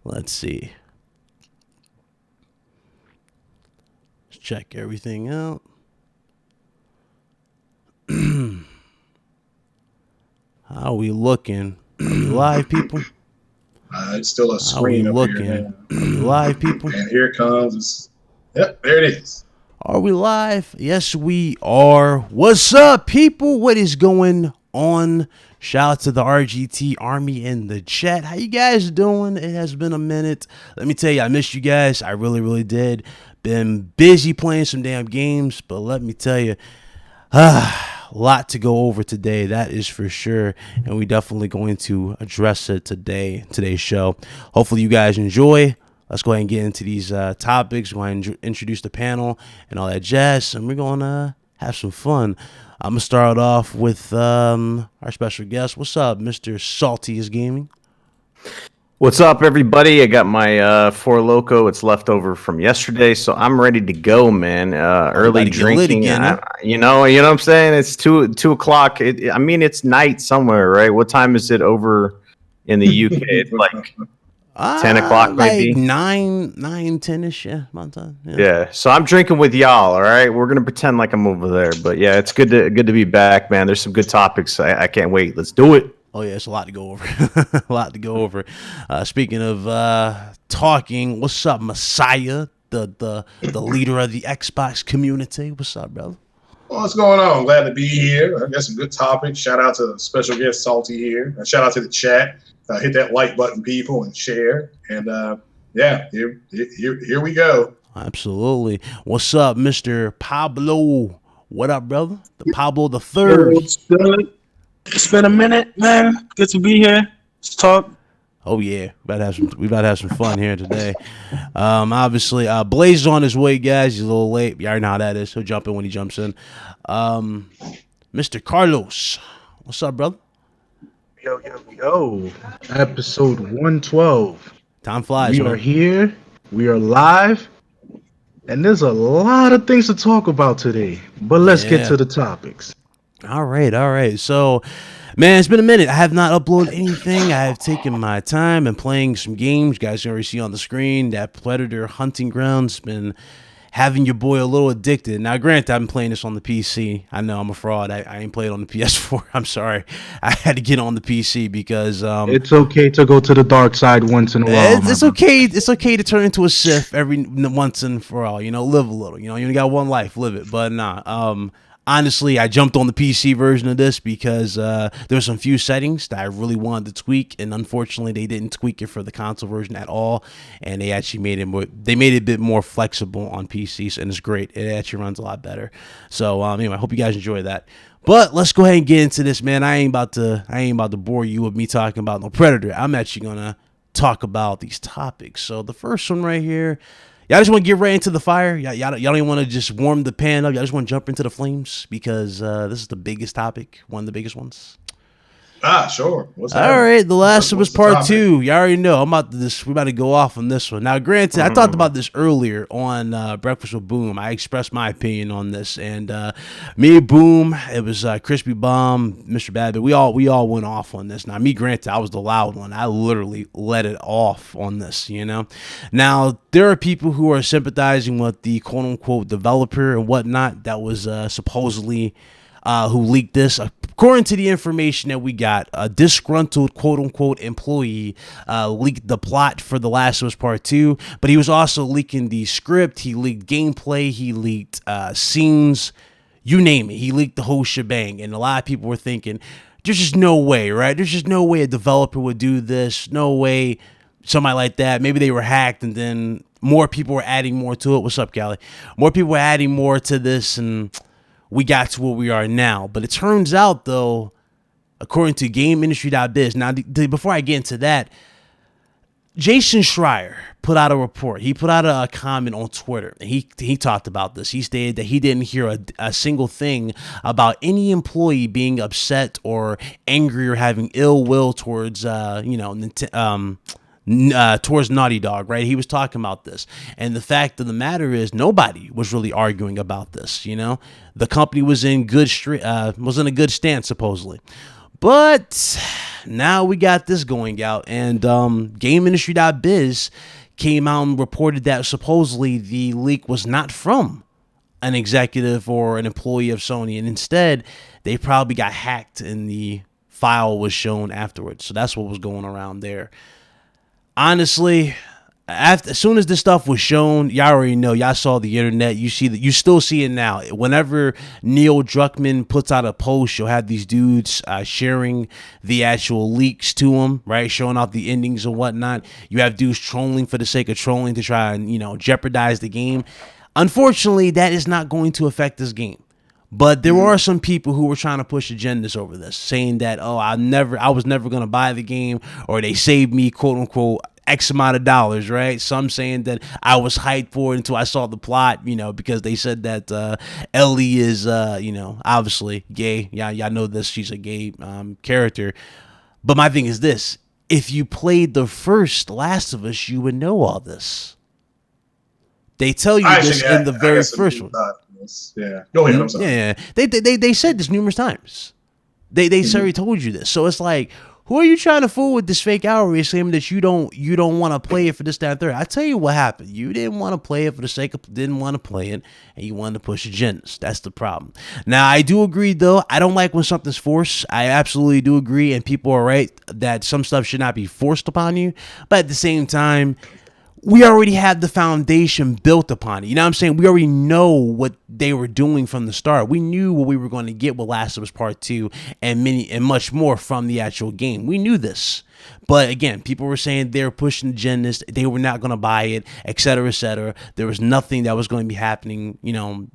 Let's see. Let's check everything out. How are we looking? Are we live, people? It's still a screen up here. Are we live, people? And here it comes. Yep, there it is. Are we live? Yes, we are. What's up, people? What is going on? Shout out to the RGT Army in the chat. How you guys doing? It has been a minute. Let me tell you, I missed you guys. I really, really did. Been busy playing some damn games, but let me tell you, a lot to go over today, that is for sure, and we definitely going to address it today's show. Hopefully you guys enjoy. Let's go ahead and get into these topics. We're going to introduce the panel and all that jazz, and we're going to have some fun. I'm going to start off with our special guest. What's up, Mr. Salty is Gaming? What's up, everybody? I got my Four Loko. It's left over from yesterday, so I'm ready to go, man. Early drinking, again, huh? you know what I'm saying? It's 2 o'clock. I mean, it's night somewhere, right? What time is it over in the UK? It's like 10 o'clock, like maybe 9, 10ish. Yeah, about time. Yeah. So I'm drinking with y'all. All right, we're gonna pretend like I'm over there, but yeah, it's good to be back, man. There's some good topics. I can't wait. Let's do it. Oh, yeah, it's a lot to go over. A lot to go over. Speaking of talking, what's up, Messiah, the leader of the Xbox community? What's up, brother? Well, what's going on? Glad to be here. I got some good topics. Shout out to the special guest Salty here. Shout out to the chat. Hit that like button, people, and share. And yeah, here we go. Absolutely. What's up, Mr. Pablo? What up, brother? The Pablo the Third. It's been a minute, man. Good to be here. Let's talk. Oh yeah, we about to have some fun here today. Obviously, Blaze is on his way, guys. He's a little late. You already know how that is. He'll jump in when he jumps in. Mr. Carlos, what's up, brother? Yo. Episode 112. Time flies. We are here. We are live. And there's a lot of things to talk about today. But let's get to the topics. All right. So, man, it's been a minute. I have not uploaded anything. I have taken my time and playing some games. You guys can already see on the screen that Predator Hunting Ground's been having your boy a little addicted. Now, granted, I've been playing this on the PC. I know I'm a fraud. I ain't played on the PS4. I'm sorry. I had to get on the PC because it's okay to go to the dark side once in a while. It's okay. It's okay to turn into a Sith every once and for all. You know, live a little. You know, you only got one life. Live it. But nah. Honestly, I jumped on the PC version of this because there were some few settings that I really wanted to tweak, and unfortunately, they didn't tweak it for the console version at all. And they actually made it more. They made it a bit more flexible on PCs, and it's great. It actually runs a lot better. So anyway, I hope you guys enjoy that. But let's go ahead and get into this, man. I ain't about to bore you with me talking about no Predator. I'm actually gonna talk about these topics. So the first one right here. Y'all just want to get right into the fire? Y'all don't even want to just warm the pan up? Y'all just want to jump into the flames? Because this is the biggest topic, one of the biggest ones. Sure. All right, The Last of Us Part 2. You already know. We're about to go off on this one. Now, granted, I talked about this earlier on Breakfast with Boom. I expressed my opinion on this, and me, Boom, it was Crispy Bomb, Mr. Badbit. We all went off on this. Now, me, granted, I was the loud one. I literally let it off on this, you know. Now, there are people who are sympathizing with the quote-unquote developer and whatnot that was supposedly who leaked this. According to the information that we got, a disgruntled quote-unquote employee leaked the plot for The Last of Us Part 2, but he was also leaking the script, he leaked gameplay, he leaked scenes, you name it. He leaked the whole shebang, and a lot of people were thinking, there's just no way, right? There's just no way a developer would do this, no way somebody like that. Maybe they were hacked, and then more people were adding more to it. What's up, Callie? More people were adding more to this, and we got to where we are now. But it turns out, though, according to GameIndustry.biz, now before I get into that, Jason Schreier put out a report. He put out a comment on Twitter, and he talked about this. He stated that he didn't hear a single thing about any employee being upset or angry or having ill will towards towards Naughty Dog, right? He was talking about this, and the fact of the matter is, nobody was really arguing about this. You know, the company was in a good stance supposedly, but now we got this going out, and GameIndustry.biz came out and reported that supposedly the leak was not from an executive or an employee of Sony, and instead they probably got hacked and the file was shown afterwards. So that's what was going around there. Honestly, as soon as this stuff was shown, y'all already know. Y'all saw the internet. You see that. You still see it now. Whenever Neil Druckmann puts out a post, you'll have these dudes sharing the actual leaks to him, right? Showing off the endings and whatnot. You have dudes trolling for the sake of trolling to try and jeopardize the game. Unfortunately, that is not going to affect this game. But there are some people who were trying to push agendas over this, saying that, I was never going to buy the game, or they saved me, quote unquote, X amount of dollars, right? Some saying that I was hyped for it until I saw the plot, because they said that Ellie is, obviously gay. Yeah, y'all know this. She's a gay character. But my thing is this. If you played the first Last of Us, you would know all this. They tell you this in the very first one. Yeah, go ahead. I'm sorry. Yeah, they said this numerous times. They already told you this. So it's like, who are you trying to fool with this fake outrage saying that you don't want to play it for this, that, and third? I tell you what happened. You didn't want to play it for the sake of didn't want to play it, and you wanted to push agendas. That's the problem. Now, I do agree, though. I don't like when something's forced. I absolutely do agree, and people are right that some stuff should not be forced upon you. But at the same time, we already had the foundation built upon it. You know what I'm saying? We already know what they were doing from the start. We knew what we were going to get with Last of Us Part 2 and much more from the actual game. We knew this. But again, people were saying they were pushing agendas. They were not going to buy it, et cetera, et cetera. There was nothing that was going to be happening.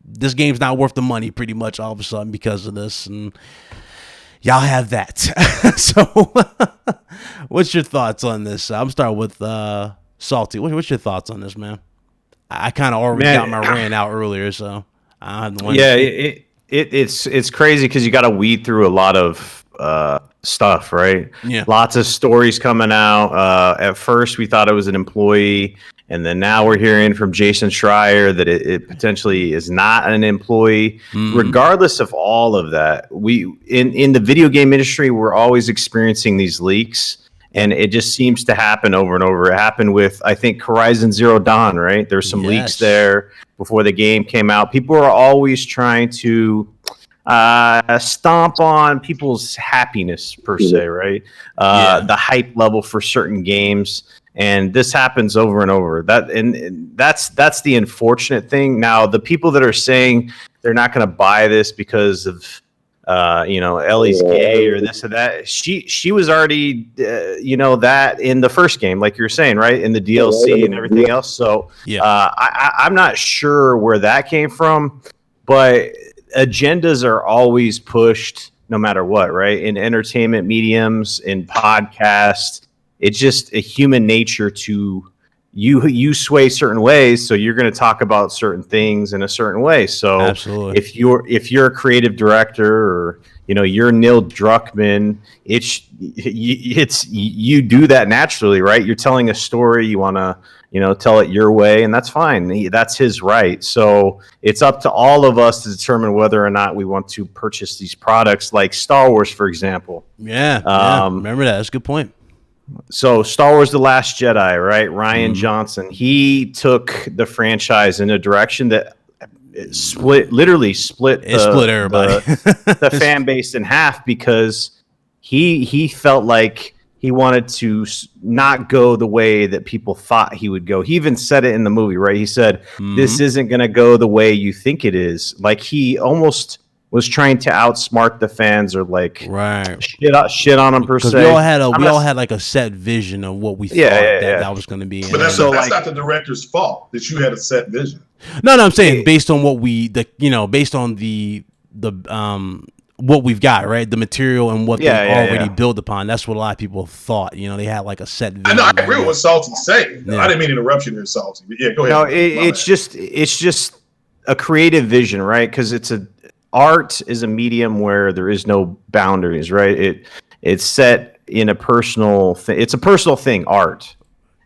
This game's not worth the money pretty much all of a sudden because of this. And y'all have that. So what's your thoughts on this? I'm starting with Salty, what's your thoughts on this, man? I kind of already got my rant out earlier, so I have one. Yeah, it's crazy because you got to weed through a lot of stuff, right? Yeah, lots of stories coming out. At first, we thought it was an employee, and then now we're hearing from Jason Schreier that it potentially is not an employee. Regardless of all of that, we in the video game industry, we're always experiencing these leaks. And it just seems to happen over and over. It happened with, I think, Horizon Zero Dawn, right? There's some leaks there before the game came out. People are always trying to stomp on people's happiness, per se, right? The hype level for certain games. And this happens over and over. That's the unfortunate thing. Now, the people that are saying they're not going to buy this because of Ellie's gay or this or that. She was already, that in the first game, like you're saying, right? In the DLC and everything else. So I'm not sure where that came from, but agendas are always pushed no matter what, right? In entertainment mediums, in podcasts, it's just a human nature to you sway certain ways, so you're going to talk about certain things in a certain way. So absolutely, if you're a creative director or you're Neil Druckmann, you do that naturally, right? You're telling a story, you want to tell it your way, and that's fine. That's his right. So it's up to all of us to determine whether or not we want to purchase these products, like Star Wars, for example. Yeah, remember that. That's a good point. So Star Wars: The Last Jedi, right? Rian Johnson, he took the franchise in a direction that split everybody, the fan base in half, because he felt like he wanted to not go the way that people thought he would go. He even said it in the movie, right? He said, this isn't going to go the way you think it is. Like, he almost was trying to outsmart the fans, or like shit on them per se. We all had like a set vision of what we thought that was going to be. But that's not the director's fault that you had a set vision. No, I'm saying based on what based on the what we've got, right? The material and what they already built upon. That's what a lot of people thought. They had like a set vision. I know. I agree with what Salty's saying. Yeah. I didn't mean to interrupt you there, Salty. But yeah, go ahead. No, it's just a creative vision, right? Because art is a medium where there is no boundaries, right? It's set in a personal thing. It's a personal thing, art.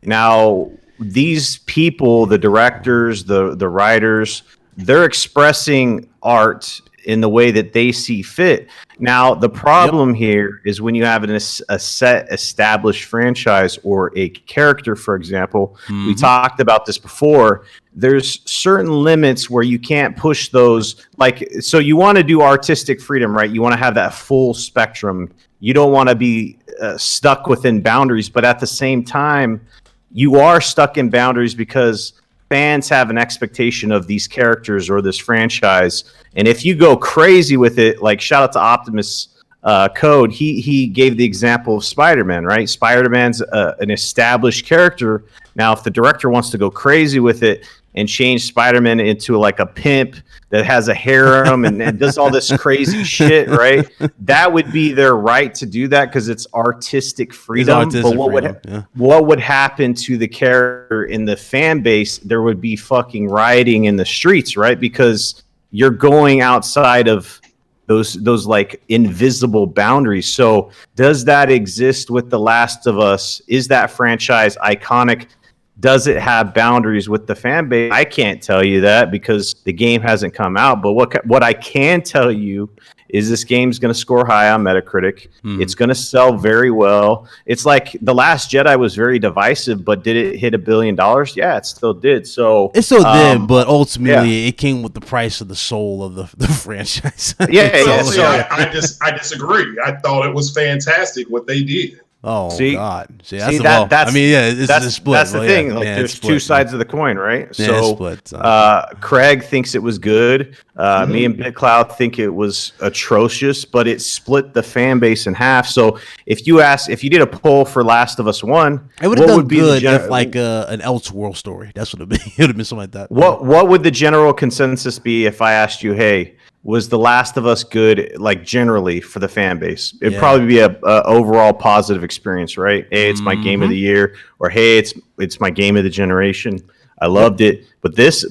Now, these people, the directors, the writers, they're expressing art in the way that they see fit. Now, the problem here is when you have a set established franchise or a character, for example, we talked about this before, there's certain limits where you can't push those. Like, so you want to do artistic freedom, right? You want to have that full spectrum. You don't want to be stuck within boundaries, but at the same time, you are stuck in boundaries because fans have an expectation of these characters or this franchise. And if you go crazy with it, like shout out to Optimus Code, he gave the example of Spider-Man, right? Spider-Man's an established character. Now, if the director wants to go crazy with it and change Spider-Man into like a pimp that has a harem and does all this crazy shit, right? That would be their right to do that because it's artistic freedom. But what would happen to the character in the fan base? There would be fucking rioting in the streets, right? Because you're going outside of those like invisible boundaries. So does that exist with The Last of Us? Is that franchise iconic? Does it have boundaries with the fan base? I can't tell you that because the game hasn't come out. But what I can tell you is this game's going to score high on Metacritic. It's going to sell very well. It's like The Last Jedi was very divisive, but did it hit $1 billion? Yeah, it still did. So it still did, but ultimately it came with the price of the soul of the franchise. I disagree. I thought it was fantastic what they did. Oh, God. That's the split. That's the thing. Like, there's two sides of the coin, right? Yeah, so split, Craig thinks it was good. Me and BitCloud think it was atrocious, but it split the fan base in half. So if you did a poll for Last of Us 1, it would have done good if like an Elseworld story. That's what it would be. It would have been something like that. What would the general consensus be if I asked you, hey, was The Last of Us good, like generally for the fan base? It'd probably be a overall positive experience, right? Hey, it's my game of the year, or hey, it's my game of the generation. I loved it, but this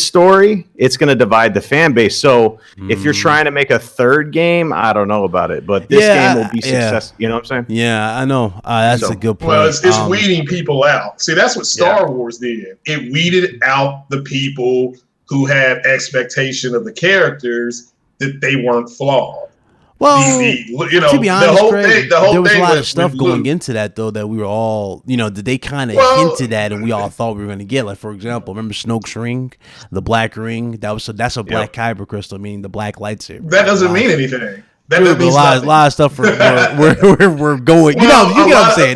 story, it's going to divide the fan base. So if you're trying to make a third game, I don't know about it, but this game will be success. You know what I'm saying? Yeah, I know. That's a good point. Well, it's weeding people out. See, that's what Star Wars did. It weeded out the people who had expectation of the characters that they weren't flawed. Well, to be honest, Craig, there was a lot of stuff going into that, though, that we were all, that they kind of hinted at and we all thought we were going to get. Like, for example, remember Snoke's ring, the black ring? That's a black kyber crystal, meaning the black lightsaber. That doesn't mean anything. That a lot of stuff we're going. You get what I'm saying.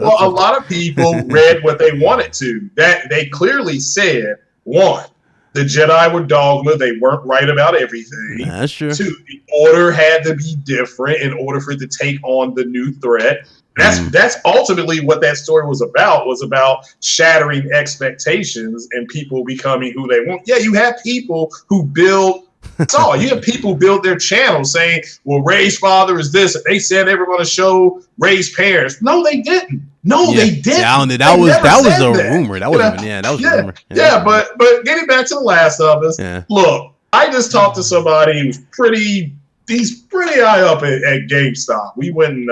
A lot of people read what they wanted to. That they clearly said, one, the Jedi were dogma. They weren't right about everything. That's true. Two, the order had to be different in order for it to take on the new threat. That's ultimately what that story was about shattering expectations and people becoming who they want. Yeah, you have people who build. That's all. You have people build their channel saying, well, Rey's father is this. They said they were going to show Rey's parents. No, they didn't. They didn't. That was a rumor. That wasn't even, that was a rumor. Yeah, but getting back to The Last of Us, look, I just talked to somebody who's pretty high up at GameStop. We went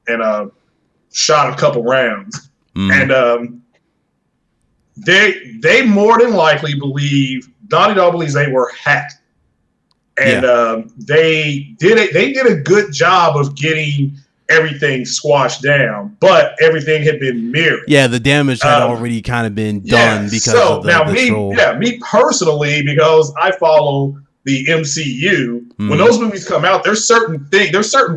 and shot a couple rounds. And they more than likely believe, Naughty Dog believes they were hacked. And they did a good job of getting everything squashed down, but everything had been mirrored. Yeah, the damage had already kind of been done because of the troll. Me personally, because I follow the MCU, when those movies come out, there's certain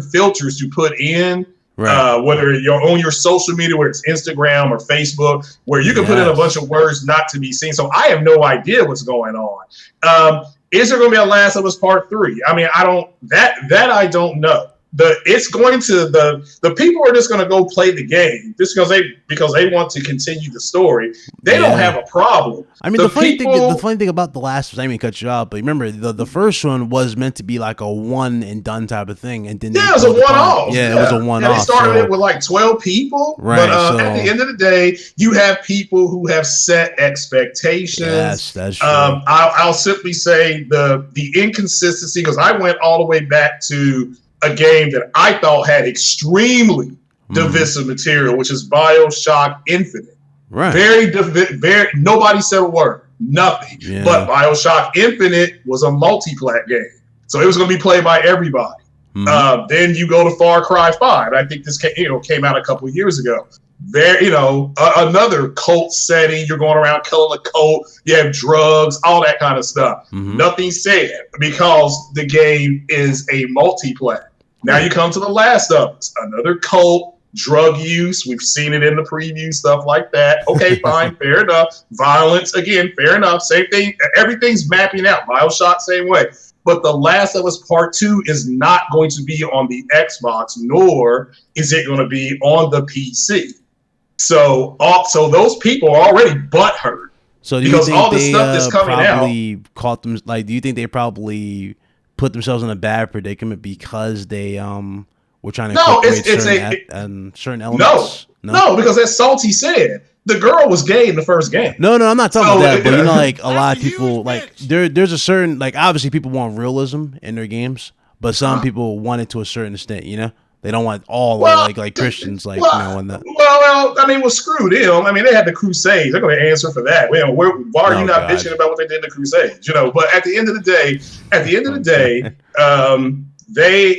filters to put in. Right. Whether you're on your social media, whether it's Instagram or Facebook, where you can put in a bunch of words not to be seen. So I have no idea what's going on. Is there going to be a Last of Us Part 3? I mean, I don't know. The people are just going to go play the game just because they want to continue the story. They don't have a problem. I mean, the funny thing about The Last of Us, I mean, cut you out, but remember the first one was meant to be like a one and done type of thing, and then it was a one-off. Yeah, it was a one-off. They started it with like 12 people, right? But at the end of the day, you have people who have set expectations. Yes, that's true. I'll simply say the inconsistency, because I went all the way back to a game that I thought had extremely divisive material, which is BioShock Infinite. Right. Very, nobody said a word. Nothing. Yeah. But BioShock Infinite was a multi-plat game. So it was going to be played by everybody. Mhm. Then you go to Far Cry 5. I think this came out a couple of years ago. There, another cult setting. You're going around killing a cult. You have drugs, all that kind of stuff. Mhm. Nothing said because the game is a multi-plat. Now you come to The Last of Us, another cult, drug use. We've seen it in the preview, stuff like that. Okay, fine, fair enough. Violence, again, fair enough. Same thing. Everything's mapping out. BioShock, same way. But The Last of Us Part 2 is not going to be on the Xbox, nor is it going to be on the PC. So those people are already butthurt. So do you because think all the they stuff that's coming probably caught them? Like, do you think they probably put themselves in a bad predicament because they were trying to incorporate certain elements? No, because as Salty said, the girl was gay in the first game. No, I'm not talking about that. But you know, like a lot of people, like there's a certain, like obviously people want realism in their games, but some people want it to a certain extent. You know, they don't want all like Christians, like and that. Well, I mean, screw them. I mean, they had the Crusades. They're going to answer for that. Why are you not bitching about what they did in the Crusades? But at the end of the day,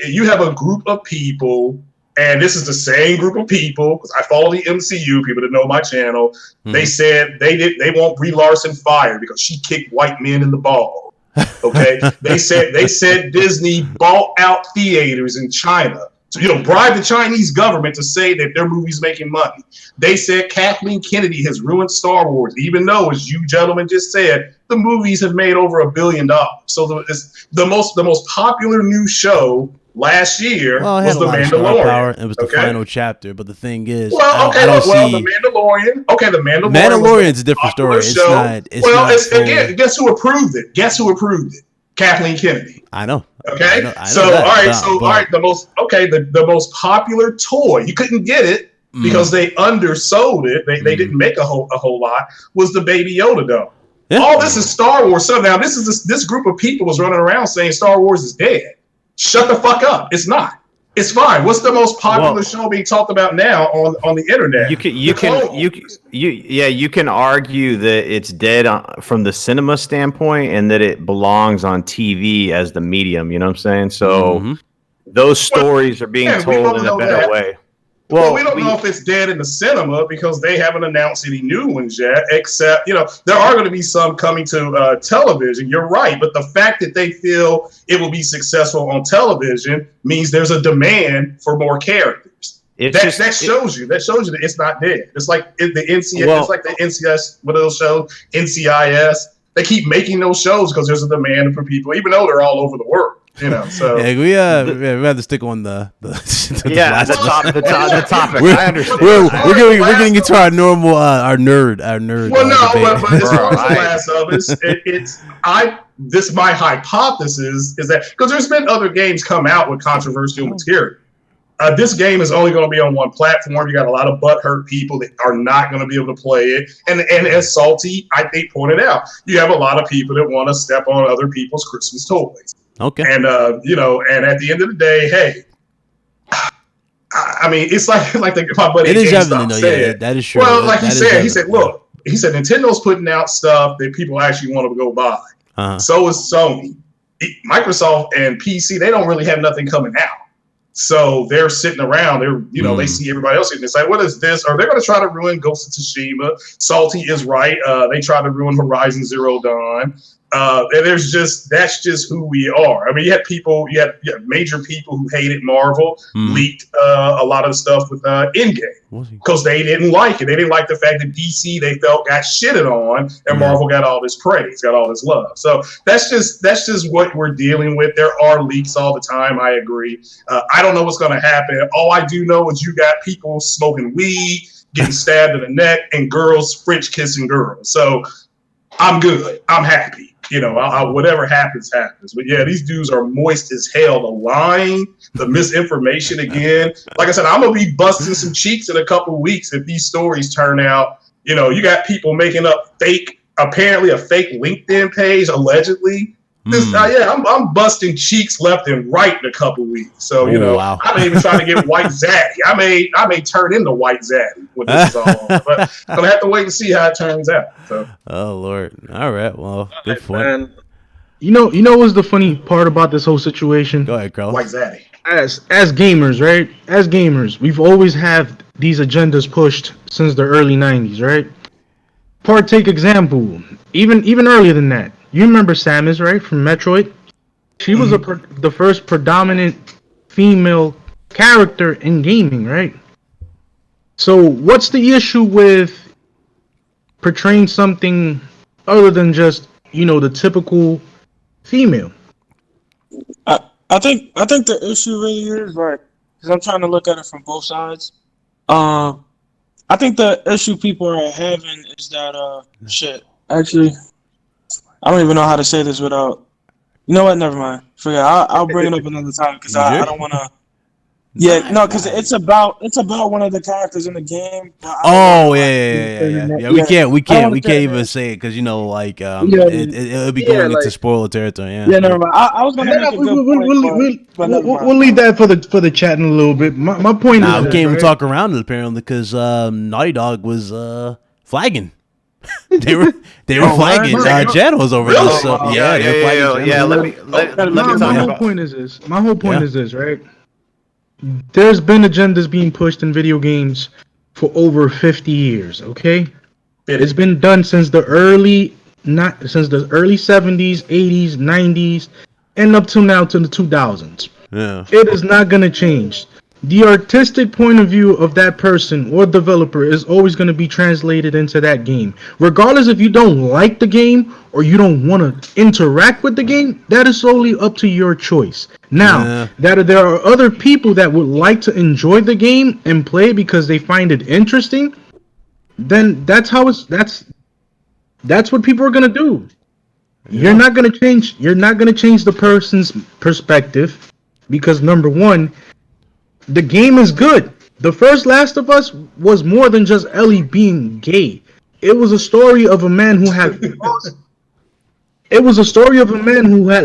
you have a group of people. And this is the same group of people, because I follow the MCU, people that know my channel. Mm-hmm. They said they want Brie Larson fired because she kicked white men in the ball. Okay? they said Disney bought out theaters in China. So, bribe the Chinese government to say that their movie's making money. They said Kathleen Kennedy has ruined Star Wars, even though, as you gentlemen just said, the movies have made over $1 billion. So it's the most popular new show last year was The Mandalorian. It was the final chapter, but the thing is, The Mandalorian. Okay, The Mandalorian. Mandalorian's a different story. Again, guess who approved it? Kathleen Kennedy. I know. Okay, I know all right. The most popular toy, you couldn't get it because they undersold it. They didn't make a whole lot. Was the Baby Yoda doll? Yeah. All this is Star Wars. So now this group of people was running around saying Star Wars is dead. Shut the fuck up. It's not. It's fine. What's the most popular show being talked about now on the internet? You can argue that it's dead from the cinema standpoint and that it belongs on TV as the medium. You know what I'm saying? So those stories are being told in a better way. Well, we don't know if it's dead in the cinema because they haven't announced any new ones yet, except, there are going to be some coming to television. You're right. But the fact that they feel it will be successful on television means there's a demand for more characters. That shows you that it's not dead. It's like the NCIS, it's like the NCIS, what are those shows? NCIS. They keep making those shows because there's a demand for people, even though they're all over the world. So we have to stick on the topic. We're I understand. We're getting into our normal our nerd. Well, but as far as The Last of Us, my hypothesis is that because there's been other games come out with controversial material. This game is only going to be on one platform. You got a lot of butthurt people that are not going to be able to play it. And as Salty, I think, pointed out, you have a lot of people that want to step on other people's Christmas toys. Okay. And, and at the end of the day, hey, I mean, it's like my buddy GameStop said. That is true. Well, like he said, look, Nintendo's putting out stuff that people actually want to go buy. Uh-huh. So is Sony. Microsoft and PC, they don't really have nothing coming out. So they're sitting around. They see everybody else and they say, "What is this?" Or they're going to try to ruin Ghost of Tsushima. Salty is right. They tried to ruin Horizon Zero Dawn. And that's just who we are. I mean, you had major people who hated Marvel, leaked a lot of the stuff with Endgame because they didn't like it. They didn't like the fact that DC they felt got shitted on, and Marvel got all this praise, got all this love. So that's just what we're dealing with. There are leaks all the time. I agree. I don't know what's going to happen. All I do know is you got people smoking weed, getting stabbed in the neck, and girls French kissing girls. So I'm good. I'm happy. Whatever happens. But yeah, these dudes are moist as hell. The lying, the misinformation again. Like I said, I'm going to be busting some cheeks in a couple of weeks if these stories turn out. You got people making up apparently a fake LinkedIn page, allegedly. I'm busting cheeks left and right in a couple of weeks. So, wow. I'm even trying to get White Zaddy. I may turn into White Zaddy when this is all over. But I'm going to have to wait and see how it turns out. So. Oh, Lord. All right. Well, good point. Man. You know what's the funny part about this whole situation? Go ahead, Carl. Like Zaddy. As gamers, right? As gamers, we've always had these agendas pushed since the early 90s, right? Partake example, even earlier than that. You remember Samus, right, from Metroid? She was the first predominant female character in gaming, right? So what's the issue with portraying something other than just, the typical female? I think the issue really is like, because I'm trying to look at it from both sides. I think the issue people are having is that shit. Actually, I don't even know how to say this without. You know what? Never mind. Forget. I'll bring it up another time because I don't want to. Yeah, no, because it's about one of the characters in the game. Oh yeah. We can't even say it because it'll be going into spoiler territory. Yeah, never mind. I was gonna make a good point, we'll leave that for the chat in a little bit. My point is, we can't even talk around it apparently because Naughty Dog was flagging. they were flagging channels over this. So, Let me talk about. My whole point is this, right? There's been agendas being pushed in video games for over 50 years, okay? It's been done since the early 70s, 80s, 90s, and up to now to the 2000s. Yeah. It is not going to change. The artistic point of view of that person or developer is always going to be translated into that game. Regardless if you don't like the game or you don't want to interact with the game, that is solely up to your choice. Now, that there are other people that would like to enjoy the game and play because they find it interesting, then that's what people are going to do. Yeah. You're not going to change the person's perspective because number one, the game is good. The first Last of Us was more than just Ellie being gay. It was a story of a man who had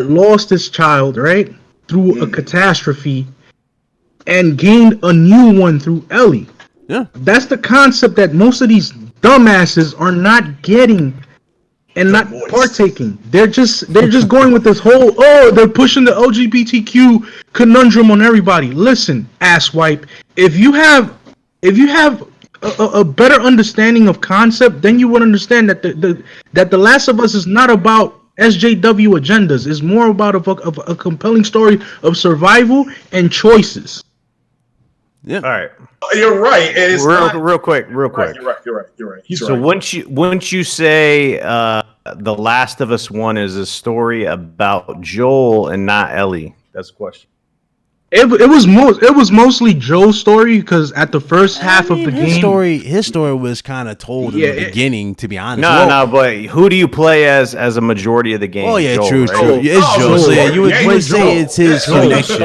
lost his child, right? Through a catastrophe and gained a new one through Ellie. Yeah. That's the concept that most of these dumbasses are not getting and not partaking. They're just going with this whole, they're pushing the LGBTQ conundrum on everybody. Listen, asswipe, if you have a better understanding of concept, then you would understand that the Last of Us is not about SJW agendas. It's more about a compelling story of survival and choices. Yeah. All right. You're right. It's real quick. You're right. He's so right. Wouldn't you say The Last of Us 1 is a story about Joel and not Ellie? That's the question. It was mostly Joe's story because at the first half of the game, his story was kind of told in the beginning. To be honest, but who do you play as a majority of the game? Oh yeah, Joel, true. Right? It's Joel. So you would say it's his connection.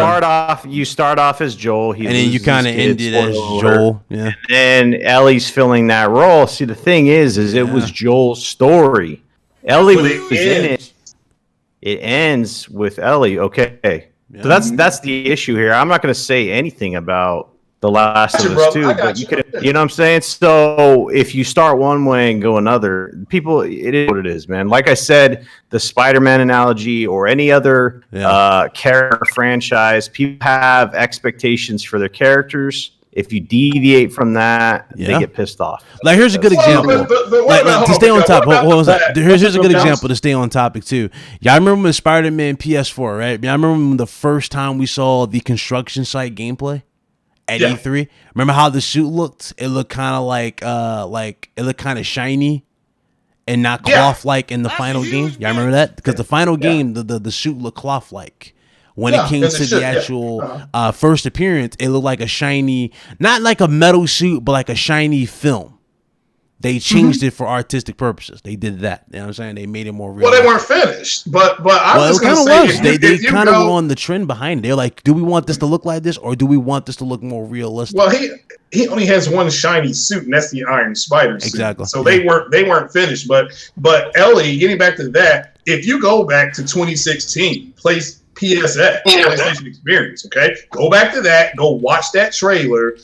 You start off as Joel, and then you kind of ended as Joel. Yeah, and Ellie's filling that role. See, the thing is it was Joel's story. Ellie was in it. It ends with Ellie. Okay. So that's the issue here. I'm not going to say anything about The Last of Us 2, but you could, you know what I'm saying? So if you start one way and go another, people, it is what it is, man. Like I said, the Spider-Man analogy or any other character franchise, people have expectations for their characters. If you deviate from that, they get pissed off. Like, here's a good example. To stay on top. Here's a good example to stay on topic, too. Y'all remember when Spider-Man PS4, right? Y'all remember when the first time we saw the construction site gameplay at E3? Remember how the suit looked? It looked kind of like it looked kind of shiny and not cloth-like in the final game. Y'all remember that? Because the final game, the suit looked cloth-like. When it came to the actual first appearance, it looked like a shiny, not like a metal suit, but like a shiny film. They changed it for artistic purposes. They did that. You know what I'm saying? They made it more real. Well, they weren't finished, but I was going to say, they kind of were on the trend behind it. They're like, do we want this to look like this, or do we want this to look more realistic? Well, he only has one shiny suit, and that's the Iron Spider suit. Exactly. So they weren't finished. But Ellie, getting back to that, if you go back to 2016, PlayStation Experience, okay? Go back to that. Go watch that trailer.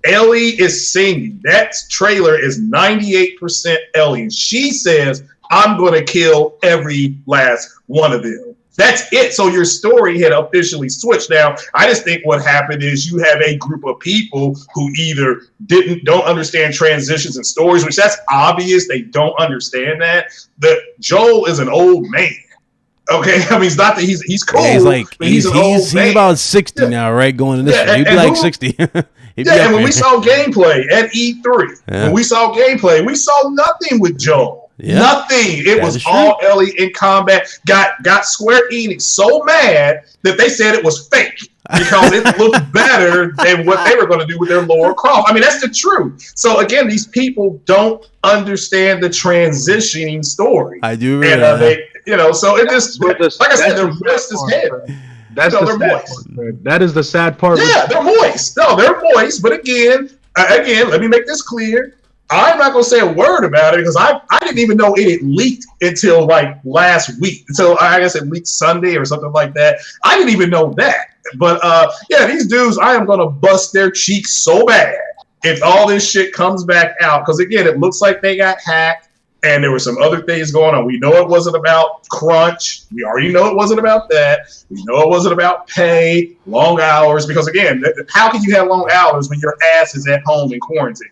Ellie is singing. That trailer is 98% Ellie. And she says, I'm going to kill every last one of them. That's it. So your story had officially switched. Now, I just think what happened is you have a group of people who either don't understand transitions and stories, which that's obvious. They don't understand that. That Joel is an old man. Okay, I mean, it's not that he's cool. Yeah, he's like he's man. about 60 now, right? Going in this one. He'd be like 60. And when we saw gameplay at E3, when we saw gameplay, we saw nothing with Joel. Yeah. Nothing. It was all Ellie in combat. Got Square Enix so mad that they said it was fake because it looked better than what they were going to do with their Lara Croft. I mean, that's the truth. So again, these people don't understand the transitioning story. I do. And they, so it just like I said, they're moist as hell. That's the sad part. That is the sad part. Yeah, they're moist. No, they're moist. But again, let me make this clear. I'm not going to say a word about it because I didn't even know it had leaked until like last week. Until I guess it leaked Sunday or something like that. I didn't even know that. But these dudes, I am going to bust their cheeks so bad if all this shit comes back out. Because again, it looks like they got hacked and there were some other things going on. We know it wasn't about crunch. We already know it wasn't about that. We know it wasn't about pay, long hours. Because again, how can you have long hours when your ass is at home in quarantine?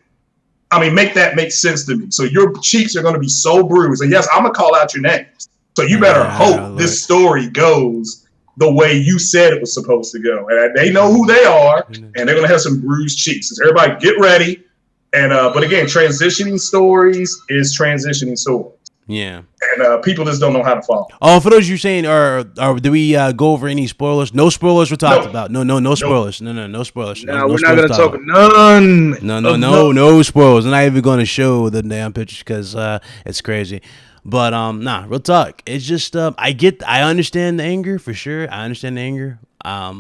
I mean, make that make sense to me. So your cheeks are going to be so bruised. And yes, I'm going to call out your names. So you better hope this story goes the way you said it was supposed to go. And they know who they are, and they're going to have some bruised cheeks. So everybody get ready. And but again, transitioning stories is transitioning stories. Yeah. And people just don't know how to follow. Oh, for those you're saying, or did we go over any spoilers? No spoilers were talked about. No spoilers. No spoilers. No, we're not going to talk none. No spoilers. I'm not even going to show the damn pictures because it's crazy. But real talk. It's just I understand the anger for sure. I understand the anger. I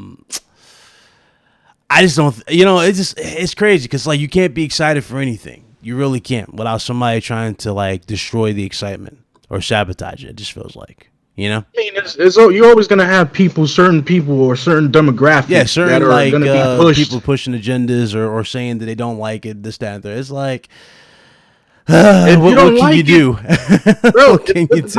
just don't. It's crazy because like you can't be excited for anything. You really can't without somebody trying to like destroy the excitement or sabotage it. It just feels like, I mean, you're always gonna have certain people or certain demographics. Yeah, certain that are like gonna be pushed. People pushing agendas or saying that they don't like it, this, that, and there. It's like, what can you do? Bro,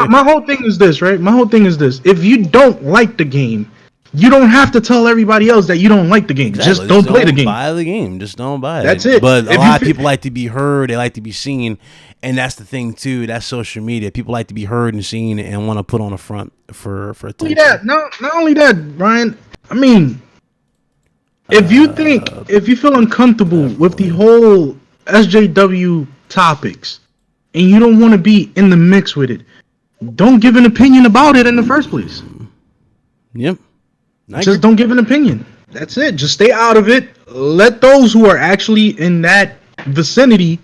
my whole thing is this, right? My whole thing is this: if you don't like the game, you don't have to tell everybody else that you don't like the game. Exactly. Just don't play the game. Buy the game. Just don't buy it. That's it. But a lot of people like to be heard. They like to be seen. And that's the thing, too. That's social media. People like to be heard and seen and want to put on a front for attention. Yeah, not only that, Brian. I mean, if you feel uncomfortable with the whole SJW topics and you don't want to be in the mix with it, don't give an opinion about it in the first place. Yep. Just don't give an opinion. That's it. Just stay out of it. Let those who are actually in that vicinity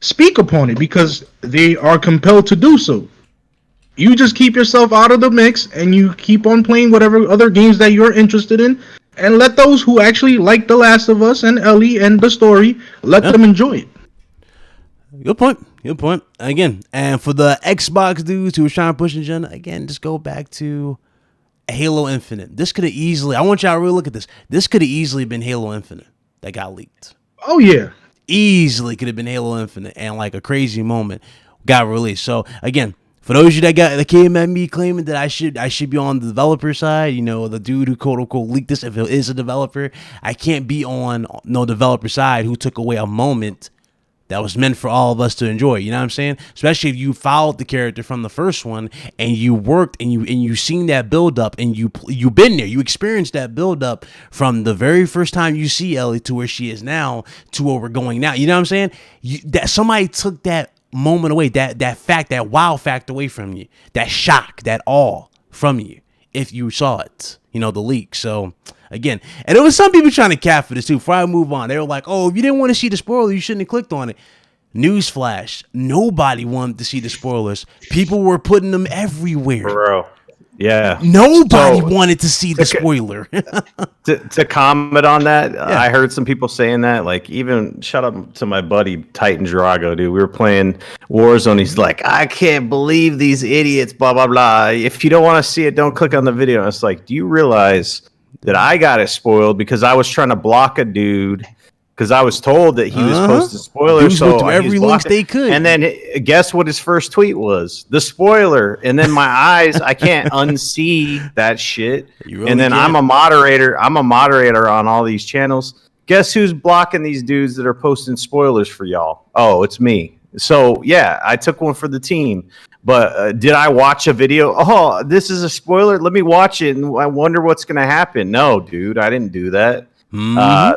speak upon it because they are compelled to do so. You just keep yourself out of the mix and you keep on playing whatever other games that you're interested in and let those who actually like The Last of Us and Ellie and the story, let them enjoy it. Good point. Again, and for the Xbox dudes who were trying to push an agenda, again, just go back to Halo Infinite. This could have easily, I want y'all to really look at this. This could have easily been Halo Infinite that got leaked. Oh, yeah. Easily could have been Halo Infinite and like a crazy moment got released. So again, for those of you that came at me claiming that I should be on the developer side, the dude who quote unquote leaked this, if it is a developer, I can't be on no developer side who took away a moment that was meant for all of us to enjoy. You know what I'm saying? Especially if you followed the character from the first one and you worked and you seen that build up and you been there. You experienced that build up from the very first time you see Ellie to where she is now to where we're going now. You know what I'm saying? That somebody took that moment away, that fact, that wow fact away from you, that shock, that awe from you if you saw it. The leak. So again, and there was some people trying to cap for this too. Before I move on, they were like, "Oh, if you didn't want to see the spoiler, you shouldn't have clicked on it." Newsflash: nobody wanted to see the spoilers. People were putting them everywhere. Bro, yeah. Nobody wanted to see the spoiler. to comment on that, I heard some people saying that. Like, even shout out to my buddy Titan Drago, dude. We were playing Warzone. He's like, "I can't believe these idiots." Blah blah blah. If you don't want to see it, don't click on the video. And it's like, do you realize that I got it spoiled because I was trying to block a dude because I was told that he was posting spoilers. Dudes went So through every link they could. And then guess what his first tweet was? The spoiler. And then my eyes, I can't unsee that shit. Really and then can't. I'm a moderator on all these channels. Guess who's blocking these dudes that are posting spoilers for y'all? Oh, it's me. So yeah, I took one for the team. But did I watch a video? Oh, this is a spoiler. Let me watch it, and I wonder what's going to happen. No, dude, I didn't do that.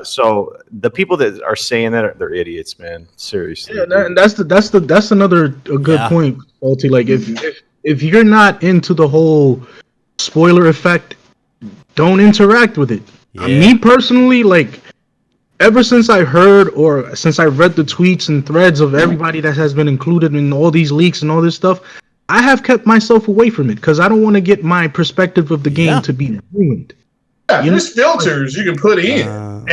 So the people that are saying that they're idiots, man. Seriously. Yeah, and that's another good point, Salty. Like if you're not into the whole spoiler effect, don't interact with it. Yeah. Me personally, like ever since I heard or since I read the tweets and threads of everybody that has been included in all these leaks and all this stuff, I have kept myself away from it because I don't want to get my perspective of the game to be ruined. Yeah, there's filters you can put in. I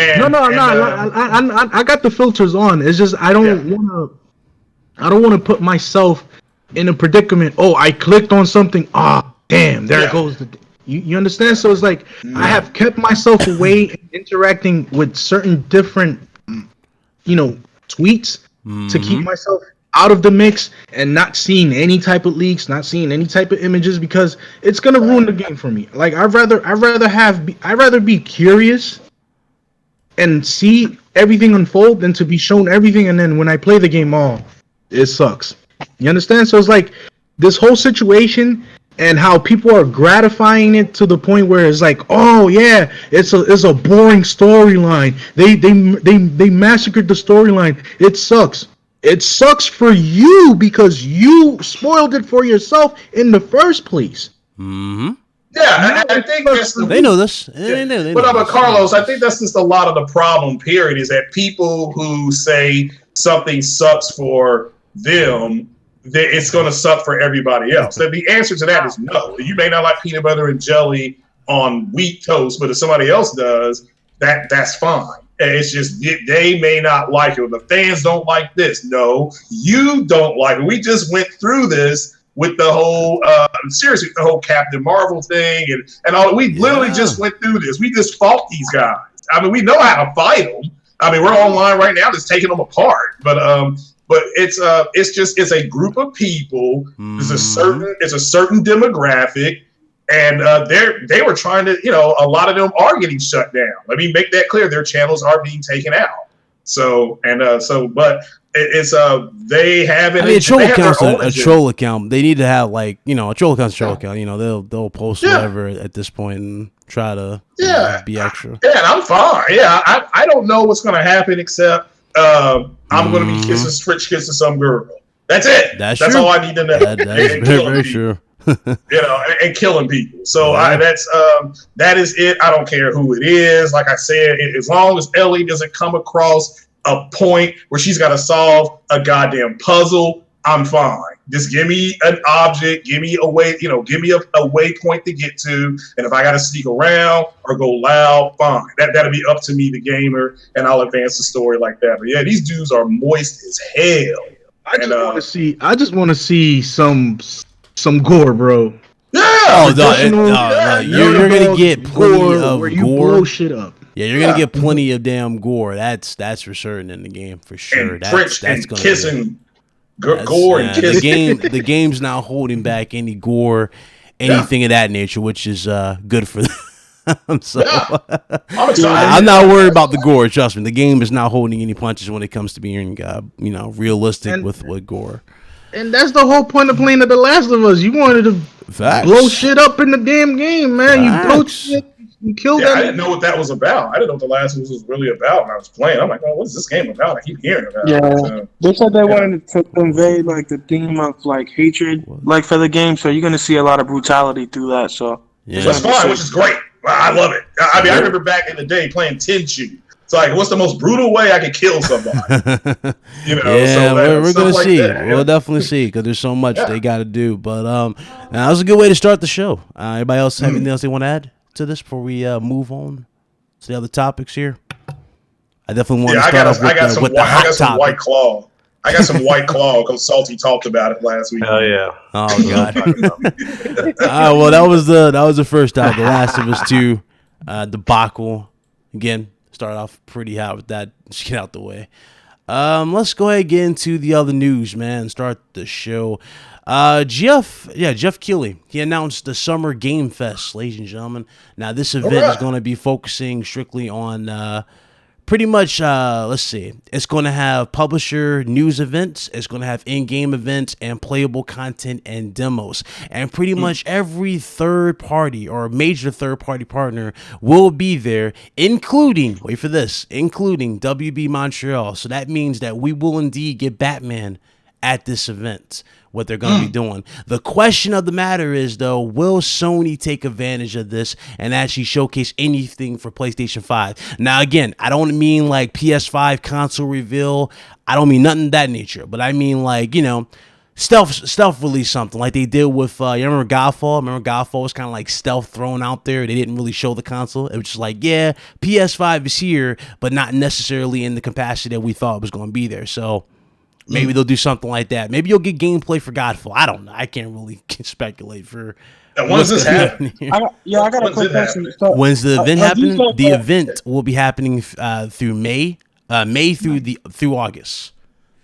got the filters on. It's just I don't want to put myself in a predicament. Oh, I clicked on something. Ah, damn, there it goes. You understand? So it's like I have kept myself away and interacting with certain different, tweets to keep myself out of the mix and not seeing any type of leaks, not seeing any type of images because it's gonna ruin the game for me. Like I'd rather be curious and see everything unfold than to be shown everything and then when I play the game, it sucks. You understand? So it's like this whole situation and how people are gratifying it to the point where it's like, oh yeah, it's a boring storyline. They massacred the storyline. It sucks. It sucks for you because you spoiled it for yourself in the first place. Yeah, I think that's they know this. They know but Carlos, I think that's just a lot of the problem. Period, is that people who say something sucks for them, it's going to suck for everybody else. The answer to that is no. You may not like peanut butter and jelly on wheat toast, but if somebody else does, that's fine. It's just they may not like it. The fans don't like this. No, you don't like it. We just went through this with the whole seriously, the whole Captain Marvel thing and all. We literally just went through this. We just fought these guys. I mean, we know how to fight them. I mean, we're online right now just taking them apart. But it's a group of people. It's a certain demographic. And they were trying to, a lot of them are getting shut down. Let me make that clear. Their channels are being taken out. But it's they have it. I mean, a troll account's a troll account. They need to have a troll account's a troll account. They'll post whatever at this point and try to be extra. Yeah, and I'm fine. Yeah, I don't know what's going to happen except I'm going to be kissing some girl. That's it. That's all I need to know. That is very true. And killing people. So that is it. I don't care who it is. Like I said, as long as Ellie doesn't come across a point where she's got to solve a goddamn puzzle, I'm fine. Just give me an object, give me a way, give me a waypoint to get to, and if I got to sneak around or go loud, fine. That'll be up to me, the gamer, and I'll advance the story like that. But yeah, these dudes are moist as hell. I just want to see some gore, bro. Yeah. You're gonna get plenty of where you gore. Blow shit up. Yeah, you're gonna get plenty of damn gore. That's for certain in the game for sure. And that's and gonna kissing, gore and kissing. The game's not holding back any gore, anything of that nature, which is good for them. So I'm excited. I'm not worried about the gore. Trust me, the game is not holding any punches when it comes to being realistic with gore. And that's the whole point of playing The Last of Us. You wanted to blow shit up in the damn game, man. You blow shit. You killed that. I didn't know what that was about. I didn't know what The Last of Us was really about when I was playing. I'm like, what is this game about? I keep hearing about it. They said they wanted to convey the theme of hatred for the game. So you're gonna see a lot of brutality through that. So that's fine, which is great. I love it. I mean, I remember back in the day playing Tenchu. It's like, what's the most brutal way I can kill somebody? We're gonna see. We'll definitely see because there's so much they got to do. But that was a good way to start the show. Anybody else have anything else they want to add to this before we move on to the other topics here? I definitely want to start off with the hot topic. White Claw. I got some White Claw because Salty talked about it last week. Oh yeah. Oh god. Well, that was the first time. The Last of Us 2 debacle. Again, Start off pretty hot with that. Just get out the way. Let's go ahead and get into the other news, man. Start the show. Jeff Keighley, he announced the Summer Game Fest, ladies and gentlemen. Now, this event is going to be focusing strictly on pretty much, let's see, it's going to have publisher news events, it's going to have in-game events and playable content and demos. And pretty much every third party or major third-party partner will be there, including, wait for this, including WB Montreal. So that means that we will indeed get Batman at this event, what they're going to be doing. The question of the matter is, though, will Sony take advantage of this and actually showcase anything for PlayStation 5? Now, again, I don't mean like PS5 console reveal. I don't mean nothing of that nature, but I mean like, you know, stealth release something like they did with, you remember Godfall? Remember Godfall was kind of like stealth thrown out there. They didn't really show the console. It was just like, yeah, PS5 is here, but not necessarily in the capacity that we thought it was going to be there. So maybe they'll do something like that. Maybe you'll get gameplay for Godfall. I don't know. I can't really speculate for. And when does this happen? I got a quick question. So, when's the event happening? The event will be happening through May through August.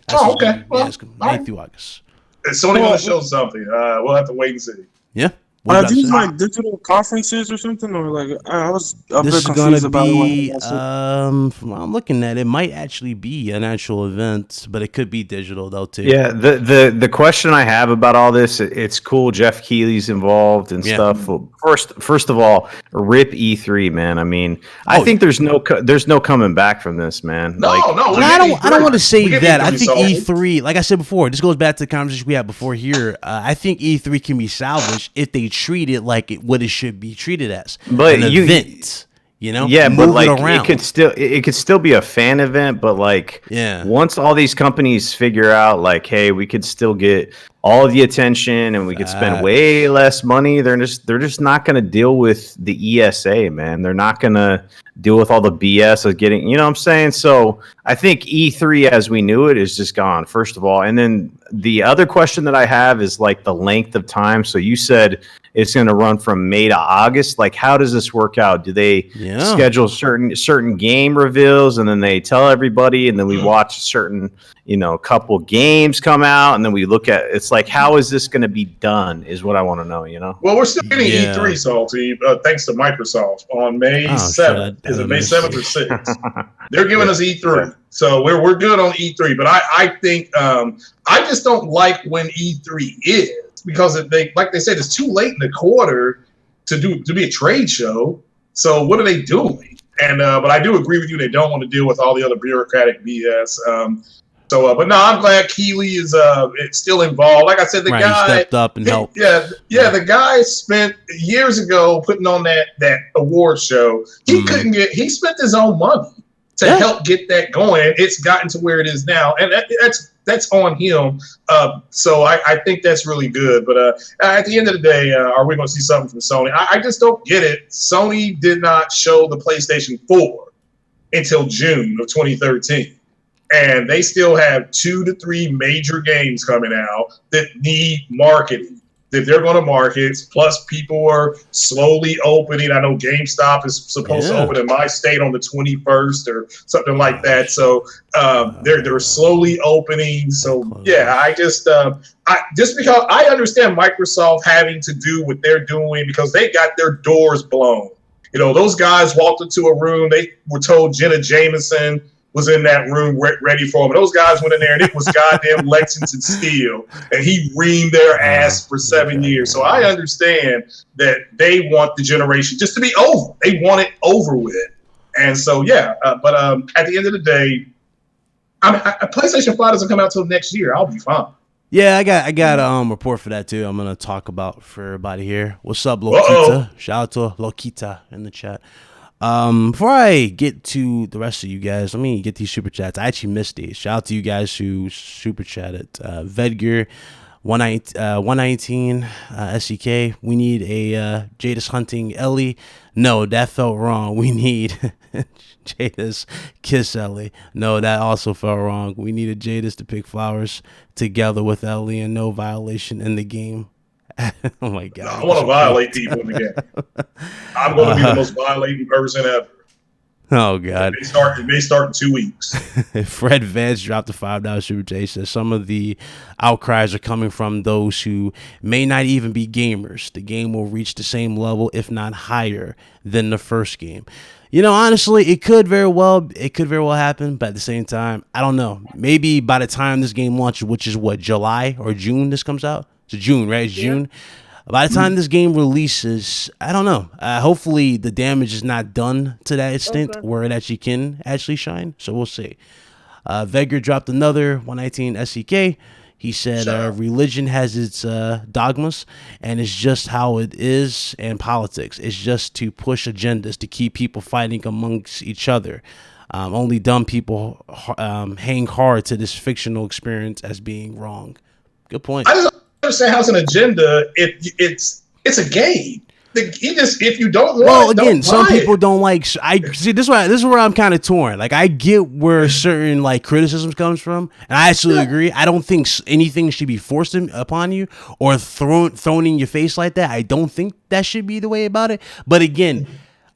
That's okay. Well, May through August. Is Sony going to show something? We'll have to wait and see. Yeah. Are these like digital conferences or something, or like I was a bit confused about it. From what I'm looking at, it might actually be an actual event, but it could be digital though too. Yeah, the question I have about all this, it's cool. Jeff Keighley's involved and stuff. Well, first of all, rip E3, man. I mean, I think there's no coming back from this, man. No. I don't want to say that. I think E3, like I said before, this goes back to the conversation we had before here. I think E3 can be salvaged if they treat it like what it should be treated as, but an event. You know, yeah, move but like it could still be a fan event, but like once all these companies figure out like, hey, we could still get all the attention and we could spend way less money, they're just not going to deal with the ESA, man. They're not going to deal with all the BS of getting, you know what I'm saying? So I think E3 as we knew it is just gone, first of all. And then the other question that I have is like the length of time. So you said it's going to run from May to August. Like, how does this work out? Do they schedule certain game reveals and then they tell everybody and then we watch certain, couple games come out and then we look at, it's like, how is this going to be done is what I want to know, Well, we're still getting E3, Salty, thanks to Microsoft on May 7th. Is it May 7th or 6th? They're giving us E3. So we're good on E3, but I think I just don't like when E3 is, because like they said, it's too late in the quarter to be a trade show. So what are they doing? And but I do agree with you. They don't want to deal with all the other bureaucratic BS. But no, I'm glad Keighley is it's still involved. Like I said, the guy stepped up and helped. Yeah. The guy spent years ago putting on that award show. He spent his own money to help get that going. It's gotten to where it is now, and that's on him. So I think that's really good. But at the end of the day, are we going to see something from Sony? I just don't get it. Sony did not show the PlayStation 4 until June of 2013. And they still have 2 to 3 major games coming out that need marketing, that they're going to market. Plus, people are slowly opening. I know GameStop is supposed to open in my state on the 21st or something like that. So they're slowly opening. So yeah, I just because I understand Microsoft having to do what they're doing because they got their doors blown. Those guys walked into a room. They were told Jenna Jameson was in that room ready for him. And those guys went in there and it was goddamn Lexington Steel. And he reamed their ass for 7 years. So I understand that they want the generation just to be over. They want it over with. And so, but at the end of the day, PlayStation 5 doesn't come out till next year. I'll be fine. Yeah, I got a report for that too. I'm gonna talk about for everybody here. What's up, Lokita? Shout out to Lokita in the chat. Before I get to the rest of you guys, let me get these super chats. I actually missed these. Shout out to you guys who super chatted. Vedger 119 SEK. We need a Jadis hunting Ellie. No, that felt wrong. We need Jadis kiss Ellie. No, that also felt wrong. We needed Jadis to pick flowers together with Ellie and no violation in the game. Oh my god! I want to violate people in the game. I'm going to be the most violating person ever. Oh God! It may start in 2 weeks. Fred Vance dropped the $5 super chat. He says some of the outcries are coming from those who may not even be gamers. The game will reach the same level, if not higher, than the first game. You know, honestly, it could very well happen, but at the same time, I don't know. Maybe by the time this game launches, which is what, July or June, this comes out. It's June, right? It's June. By the time this game releases, I don't know. Hopefully, the damage is not done to that extent where it actually can shine. So we'll see. Vegger dropped another 119 SEK. He said, religion has its dogmas, and it's just how it is. And politics, it's just to push agendas to keep people fighting amongst each other. Only dumb people hang hard to this fictional experience as being wrong. Good point. I just don't understand how it's an agenda. It's a game. If you don't want again, some people don't like. I see this is where I'm kind of torn. Like, I get where certain like criticisms comes from, and I actually agree. I don't think anything should be forced upon you or thrown in your face like that. I don't think that should be the way about it. But again,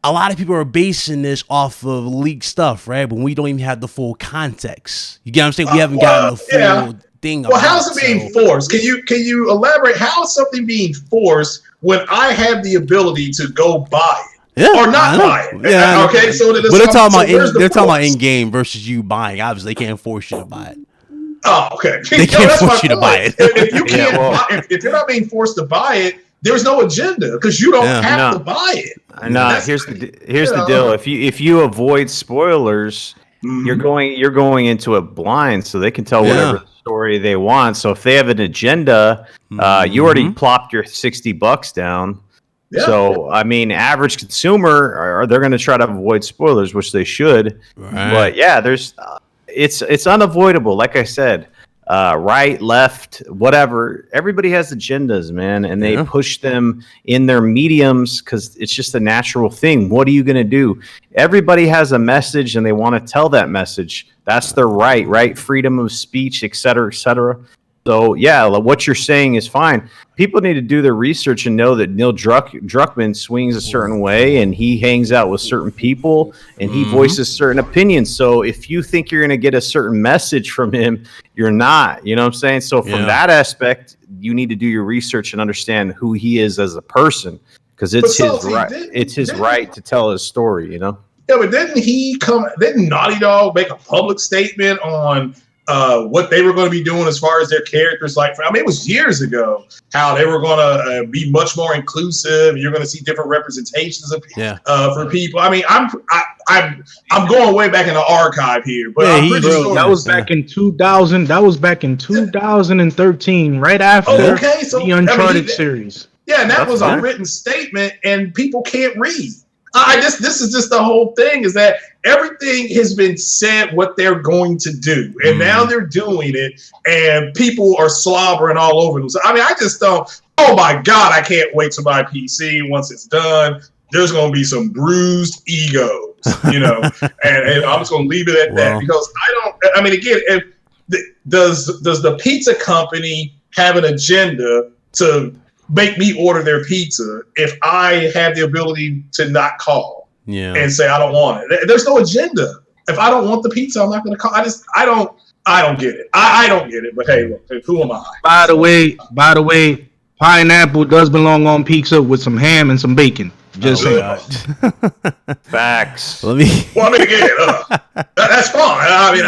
a lot of people are basing this off of leaked stuff, right? When we don't even have the full context. You get what I'm saying? We haven't gotten the full thing. Well, how's it being forced? Can you elaborate? How is something being forced when I have the ability to go buy it or not buy it? Yeah, okay. So but they're talking about in game versus you buying. Obviously, they can't force you to buy it. Oh, okay. They can't force you to buy it. If you can't, if you're not being forced to buy it, there's no agenda because you don't have to buy it. No, here's the deal. If you avoid spoilers, you're going into it blind, so they can tell whatever story they want. So if they have an agenda, you already plopped your $60 down. Yeah. So I mean, average consumer they're going to try to avoid spoilers, which they should. Right. But yeah, it's unavoidable. Like I said, right, left, whatever. Everybody has agendas, man, and they push them in their mediums because it's just a natural thing. What are you going to do? Everybody has a message, and they want to tell that message. That's their right? Freedom of speech, et cetera, et cetera. So, yeah, what you're saying is fine. People need to do their research and know that Neil Druckmann swings a certain way, and he hangs out with certain people, and he voices certain opinions. So if you think you're going to get a certain message from him, you're not. You know what I'm saying? So from that aspect, you need to do your research and understand who he is as a person, because it's his right. It's his right to tell his story, you know? Yeah, but didn't Naughty Dog make a public statement on what they were going to be doing as far as their characters? It was years ago how they were going to be much more inclusive. You're going to see different representations of for people. I mean, I'm going way back in the archive here, but I'm pretty sure that was back in 2000. That was back in 2013, right after the Uncharted series. Yeah, and that was a written statement, and people can't read. This is just the whole thing, is that everything has been said what they're going to do, and now they're doing it, and people are slobbering all over them. So, I mean, I just don't. Oh my God, I can't wait to buy PC once it's done. There's going to be some bruised egos, you know, and I'm just going to leave it at that, because I mean, again, does the pizza company have an agenda to make me order their pizza if I have the ability to not call and say I don't want it? There's no agenda. If I don't want the pizza, I'm not going to call. I don't get it. I don't get it. But hey, look, who am I? By the way, pineapple does belong on pizza with some ham and some bacon. Just saying. Facts. Well, I mean, again, that's fine. I mean,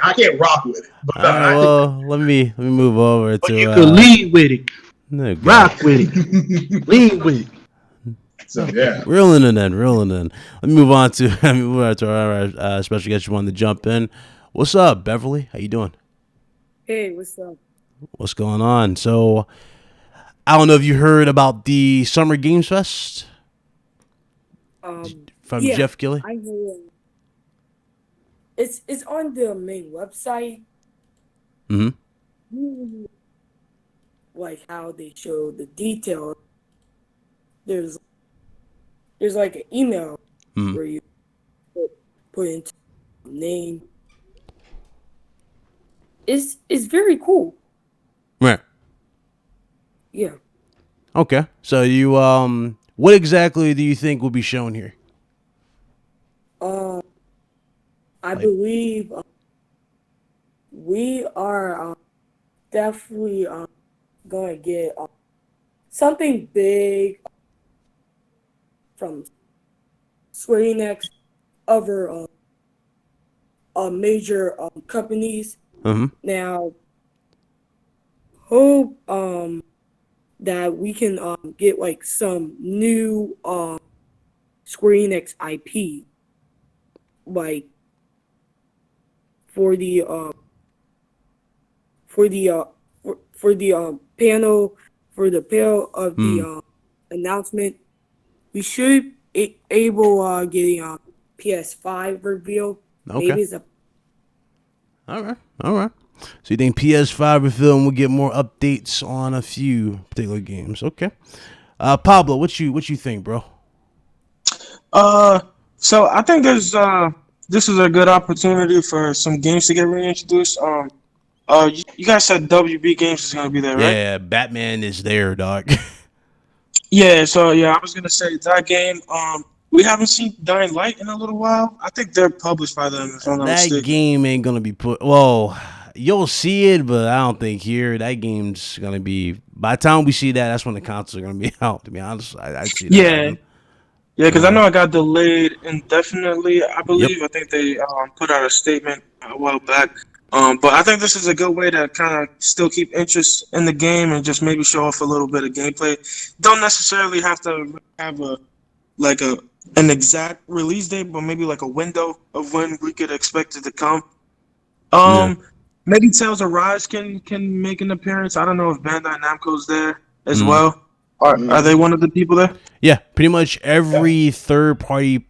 I can't rock with it. But let me move over to. You could lead with it. No, rock with it. Lean with it. So, yeah. Reeling in. Let me move on to our special guest. You wanted to jump in. What's up, Beverly? How you doing? Hey, what's up? What's going on? So, I don't know if you heard about the Summer Games Fest from Jeff Gilley. I heard. It's on the main website. Mm-hmm. Like how they show the details. There's like an email where you put into name. It's very cool. Right. Yeah. Okay. So you what exactly do you think will be shown here? I believe we are definitely going to get something big from Square Enix, other major companies. Now, hope that we can get like some new Square Enix IP, like for the panel of the announcement. We should able getting a PS5 reveal. Okay. Maybe it's a All right. So you think PS5 reveal and we'll get more updates on a few particular games? Okay. Pablo, what you think, bro? So I think there's this is a good opportunity for some games to get reintroduced. You guys said WB Games is gonna be there, right? Yeah, Batman is there, dog. Yeah. So yeah, I was gonna say that game. We haven't seen Dying Light in a little while. I think they're published by them. If I'm not That mistaken. game ain't gonna be put. Well, you'll see it, but I don't think here that game's gonna be. By the time we see that, that's when the consoles are gonna be out. To be honest, I'd see that. Yeah. Yeah, because I know it got delayed indefinitely. I believe. I think they put out a statement a while back. But I think this is a good way to kind of still keep interest in the game and just maybe show off a little bit of gameplay. Don't necessarily have to have an exact release date, but maybe like a window of when we could expect it to come. Maybe Tales of Rise can make an appearance. I don't know if Bandai Namco's there as well. Are they one of the people there? Yeah, pretty much every third party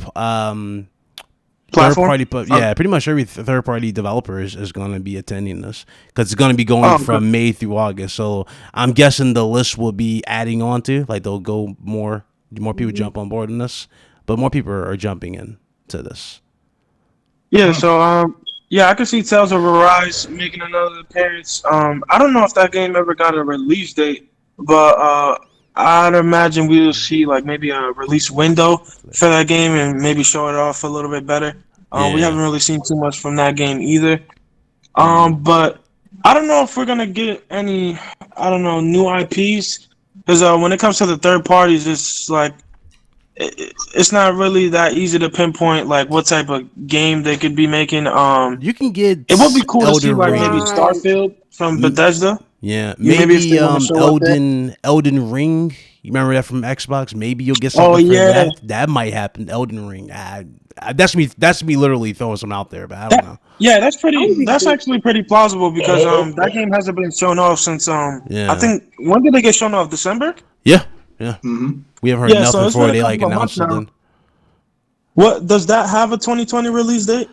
Platform? pretty much every third party developer is going to be attending this because it's going to be going from May through August. So I'm guessing the list will be adding on to, like, they'll go more people jump on board in this, but more people are jumping in to this. Yeah, so I can see Tales of Arise making another appearance. I don't know if that game ever got a release date, but I'd imagine we'll see like maybe a release window for that game and maybe show it off a little bit better. We haven't really seen too much from that game either. But I don't know if we're gonna get any, new IPs, because when it comes to the third parties, it's like it's not really that easy to pinpoint like what type of game they could be making. You can get. It would be cool to see like Ring. maybe Starfield from Bethesda. Yeah, Maybe if they wanna show up Elden Ring. You remember that from Xbox? Maybe you'll get something for that. That might happen. Elden Ring. That's me literally throwing some out there, but I don't know. Yeah, that's actually pretty plausible because that game hasn't been shown off since I think, when did they get shown off? December? Yeah. We haven't heard nothing before they like announced something. What does that have a 2020 release date?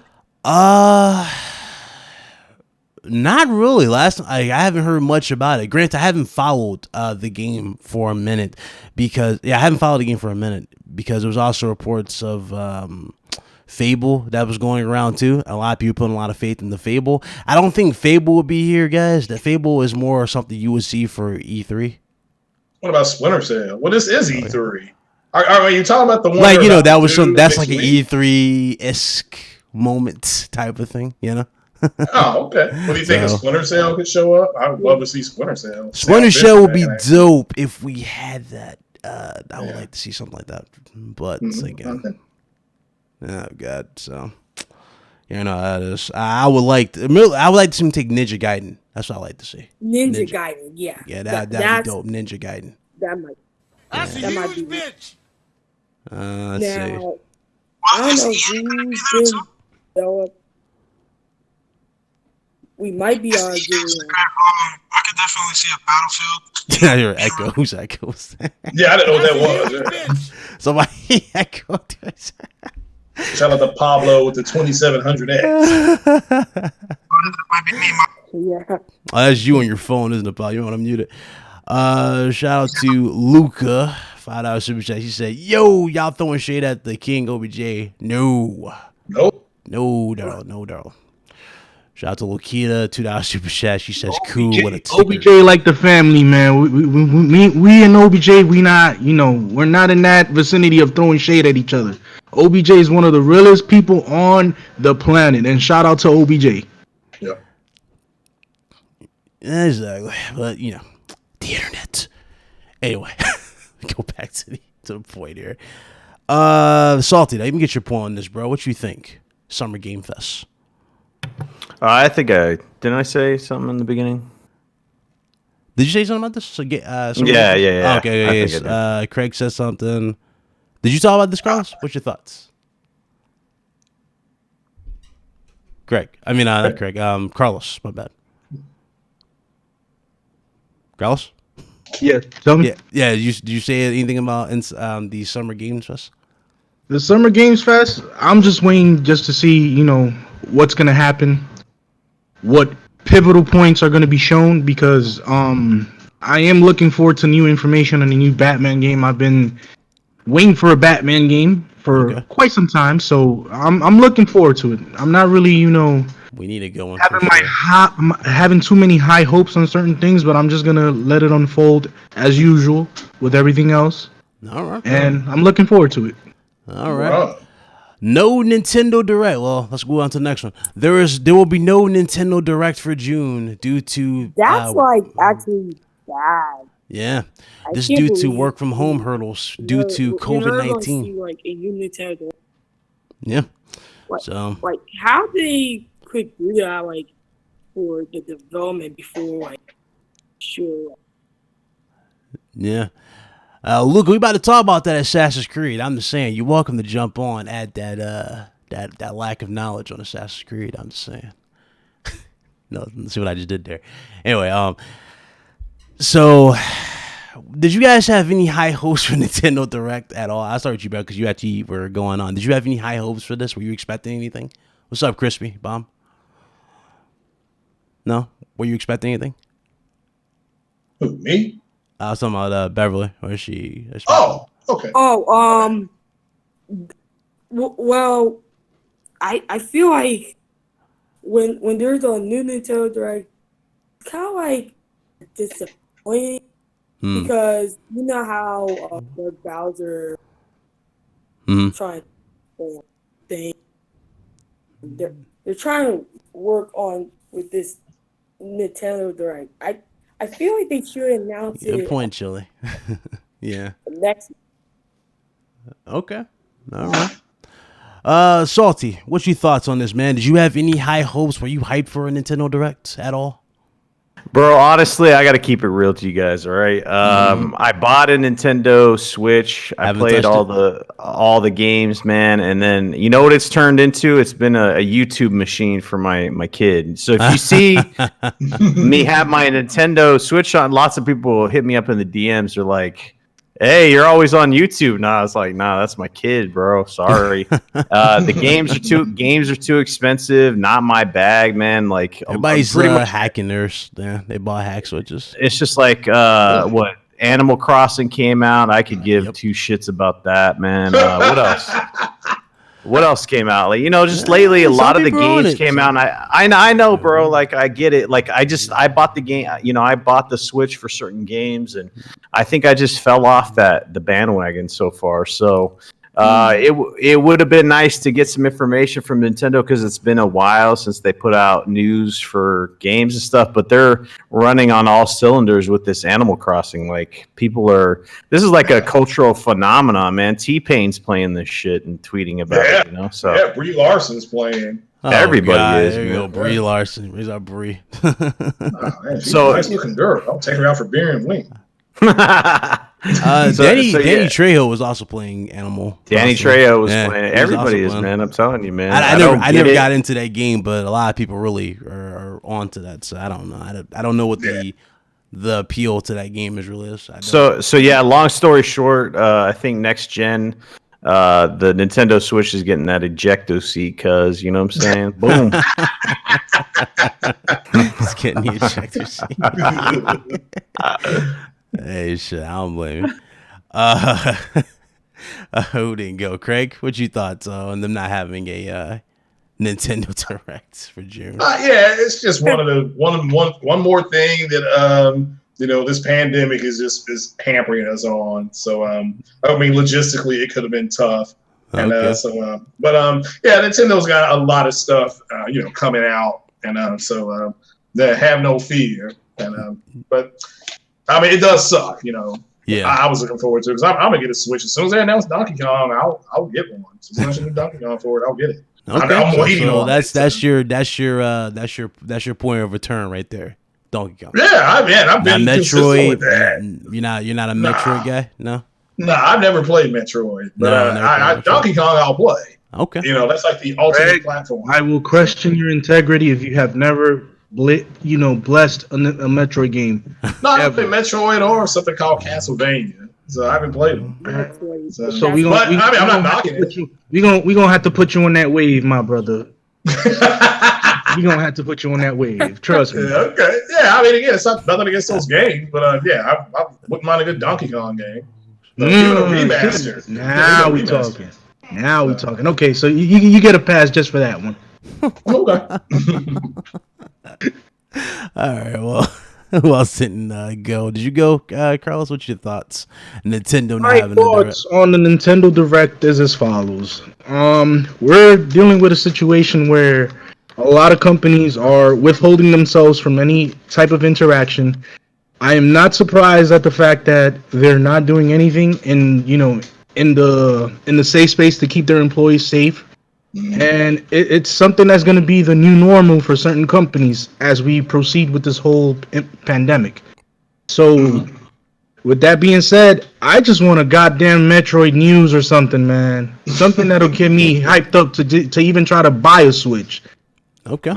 Not really. I haven't heard much about it. Granted, I haven't followed the game for a minute because there was also reports of Fable that was going around too. A lot of people putting a lot of faith in the Fable. I don't think Fable will be here, guys. The Fable is more something you would see for E3. What about Splinter Cell? Well, this is E3. Are you talking about the one? Like, that was that's like an E3-esque moment type of thing, Oh, okay. What do you think? Splinter Cell could show up? I would love to see Splinter Cell. Splinter Cell would be dope if we had that. I would like to see something like that. But again, oh god. So how that is. I would like to see him take Ninja Gaiden. That's what I like to see. Ninja Gaiden. Yeah. Yeah, that'd be dope. Ninja Gaiden. That might. That might be. Let's see. I don't know who's been developed. We might be getting. I could definitely see a Battlefield. I hear echo. Who's echoes? Yeah, I didn't know what that was. Somebody echoed. Shout out to Pablo with the 2700X. Yeah. Oh, that's you on your phone, isn't it, Pablo? You want to mute it. Shout out to Luca, $5 super chat. He said, "Yo, y'all throwing shade at the King OBJ? No, Daryl. Shout out to Lokita, $2 super chat. She says, "Cool with a ticker." OBJ like the family, man. We and OBJ, we not, we're not in that vicinity of throwing shade at each other. OBJ is one of the realest people on the planet, and shout out to OBJ. Yeah. Exactly. But, the internet. Anyway, go back to the point here. Salty, now you can get your point on this, bro. What you think? Summer Game Fest. I think didn't I say something in the beginning? Did you say something about this? So Yeah. Oh, okay, yes. Craig said something. Did you talk about this, Carlos? What's your thoughts? Greg. I mean, not Craig. Carlos. My bad. Carlos? Yeah, tell me. Yeah. Did you say anything about the Summer Games Fest? The Summer Games Fest, I'm just waiting just to see, what's going to happen, what pivotal points are going to be shown, because I am looking forward to new information on the new Batman game. I've been waiting for a Batman game for quite some time, so I'm looking forward to it. I'm not really, we need to go on having too many high hopes on certain things, but I'm just going to let it unfold as usual with everything else. All right. And I'm looking forward to it. All right. No Nintendo Direct. Well, let's go on to the next one. There will be no Nintendo Direct for June due to that's actually bad. Yeah, this due to work from home hurdles due to COVID-19. Like a Nintendo Direct. Yeah. So how they could do that for the development before sure. Yeah. Luke, we about to talk about that Assassin's Creed. I'm just saying, you're welcome to jump on at that lack of knowledge on Assassin's Creed. I'm just saying. No, see what I just did there. Anyway, so did you guys have any high hopes for Nintendo Direct at all? I'll start with you, bro, because you actually were going on. Did you have any high hopes for this? Were you expecting anything? What's up, Crispy Bomb? No? Were you expecting anything? Who, me? I was talking about Beverly. Where is she? Oh, okay. Oh, well, I feel like when there's a new Nintendo Direct, it's kind of disappointing because you know how the Bowser trying to thing. They're trying to work on with this Nintendo Direct. I feel like they should announce it. Good point, Chili. Yeah. Next. Okay. All right. Salty, what's your thoughts on this, man? Did you have any high hopes? Were you hyped for a Nintendo Direct at all? Bro, honestly, I got to keep it real to you guys, all right? I bought a Nintendo Switch. I played all the games, man, and then you know what it's turned into? It's been a YouTube machine for my kid. So if you see me have my Nintendo Switch on, lots of people will hit me up in the DMs. They're like, "Hey, you're always on YouTube." Nah, I was like, "Nah, that's my kid, bro. Sorry." The games are too expensive. Not my bag, man. Like everybody's pretty much hacking theirs. Yeah, they bought hack switches. It's just like what Animal Crossing came out. I could give two shits about that, man. What else? What else came out? Like, just lately, a lot of the games came out. And I know, bro. Like, I get it. Like, I bought the game. I bought the Switch for certain games, and I think I just fell off the bandwagon so far. So, it would have been nice to get some information from Nintendo because it's been a while since they put out news for games and stuff. But they're running on all cylinders with this Animal Crossing. Like, this is like a cultural phenomenon, man. T-Pain's playing this shit and tweeting about it. So yeah, Brie Larson's playing. Everybody is. There you go, Brie Larson. Where's our Brie? Man, she's a nice looking girl. I'll take her out for beer and wing. Danny Trejo was also playing Animal. Danny Trejo was playing it. Everybody is, man. I'm telling you, man. I never got into that game, but a lot of people really are onto that. So I don't know. I don't know what the appeal to that game really is. So yeah. Long story short, I think next gen, the Nintendo Switch is getting that ejecto seat. Cause you know what I'm saying. Boom. It's getting the ejector seat. Hey, shit, I don't blame you. Who didn't go? Craig, what you thought on them not having a Nintendo Direct for June? Yeah, it's just one more thing that this pandemic is hampering us on. So I mean, logistically, it could have been tough. And Okay. yeah, Nintendo's got a lot of stuff, coming out, and so they have no fear. And but I mean, it does suck, Yeah. I was looking forward to it because I'm gonna get a Switch as soon as they announce Donkey Kong. I'll get one. As soon as I get Donkey Kong for it, I'll get it. Okay. I'm waiting on that's it. that's your point of return right there. Donkey Kong. Yeah, I've been Not consistent with Metroid. that. You're not a Metroid guy. No. Nah, I've never played Metroid, but never played Donkey Kong I'll play. Okay. That's like the ultimate Greg, platform. I will question your integrity if you have never, blessed a Metroid game. No, I've played Metroid or something called Castlevania, so I haven't played them. So I'm not knocking it. We gonna have to put you on that wave, my brother. We gonna have to put you on that wave. Trust me. Yeah, okay. Yeah, I mean, again, it's nothing against those games, but I wouldn't mind a good Donkey Kong game. Even a remaster. Now we talking. Now we talking. Okay, so you get a pass just for that one. Okay. All right. Well, who else didn't go? Did you go, Carlos? What's your thoughts? Nintendo not My having a direct. thoughts on the Nintendo Direct is as follows. We're dealing with a situation where a lot of companies are withholding themselves from any type of interaction. I am not surprised at the fact that they're not doing anything in the safe space to keep their employees safe. And it's something that's going to be the new normal for certain companies as we proceed with this whole pandemic. So, with that being said, I just want a goddamn Metroid news or something, man. Something that'll get me hyped up to even try to buy a Switch. Okay.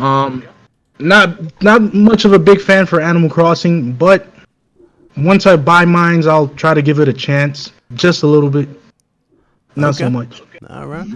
Not much of a big fan for Animal Crossing, but once I buy mine, I'll try to give it a chance, just a little bit, not so much. All right.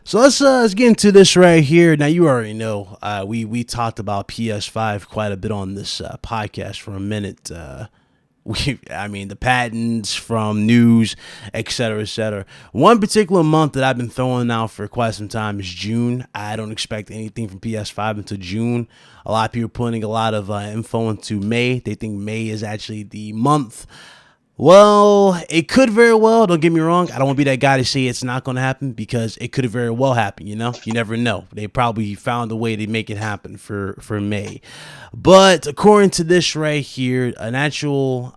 So let's get into this right here. Now you already know we talked about PS5 quite a bit on this podcast for a minute. The patents from news, et cetera, et cetera. One particular month that I've been throwing out for quite some time is June. I don't expect anything from PS5 until June. A lot of people are putting a lot of info into May. They think May is actually the month. Well, it could very well. Don't get me wrong. I don't want to be that guy to say it's not going to happen because it could very well happen. You never know. They probably found a way to make it happen for May. But according to this right here, an actual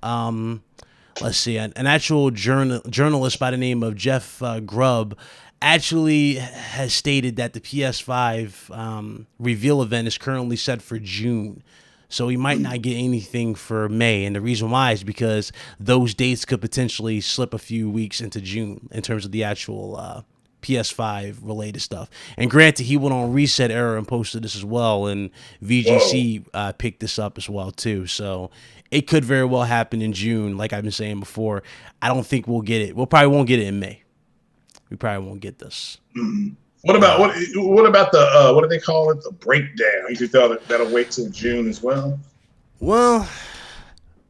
journalist by the name of Jeff Grubb actually has stated that the PS5 reveal event is currently set for June. So we might not get anything for May. And the reason why is because those dates could potentially slip a few weeks into June in terms of the actual PS5 related stuff. And granted, he went on Reset Era and posted this as well. And VGC picked this up as well, too. So it could very well happen in June. Like I've been saying before, I don't think we'll get it. We'll probably won't get it in May. We probably won't get this. Mm-hmm. What about the what do they call it? The breakdown. You think that'll wait till June as well? Well,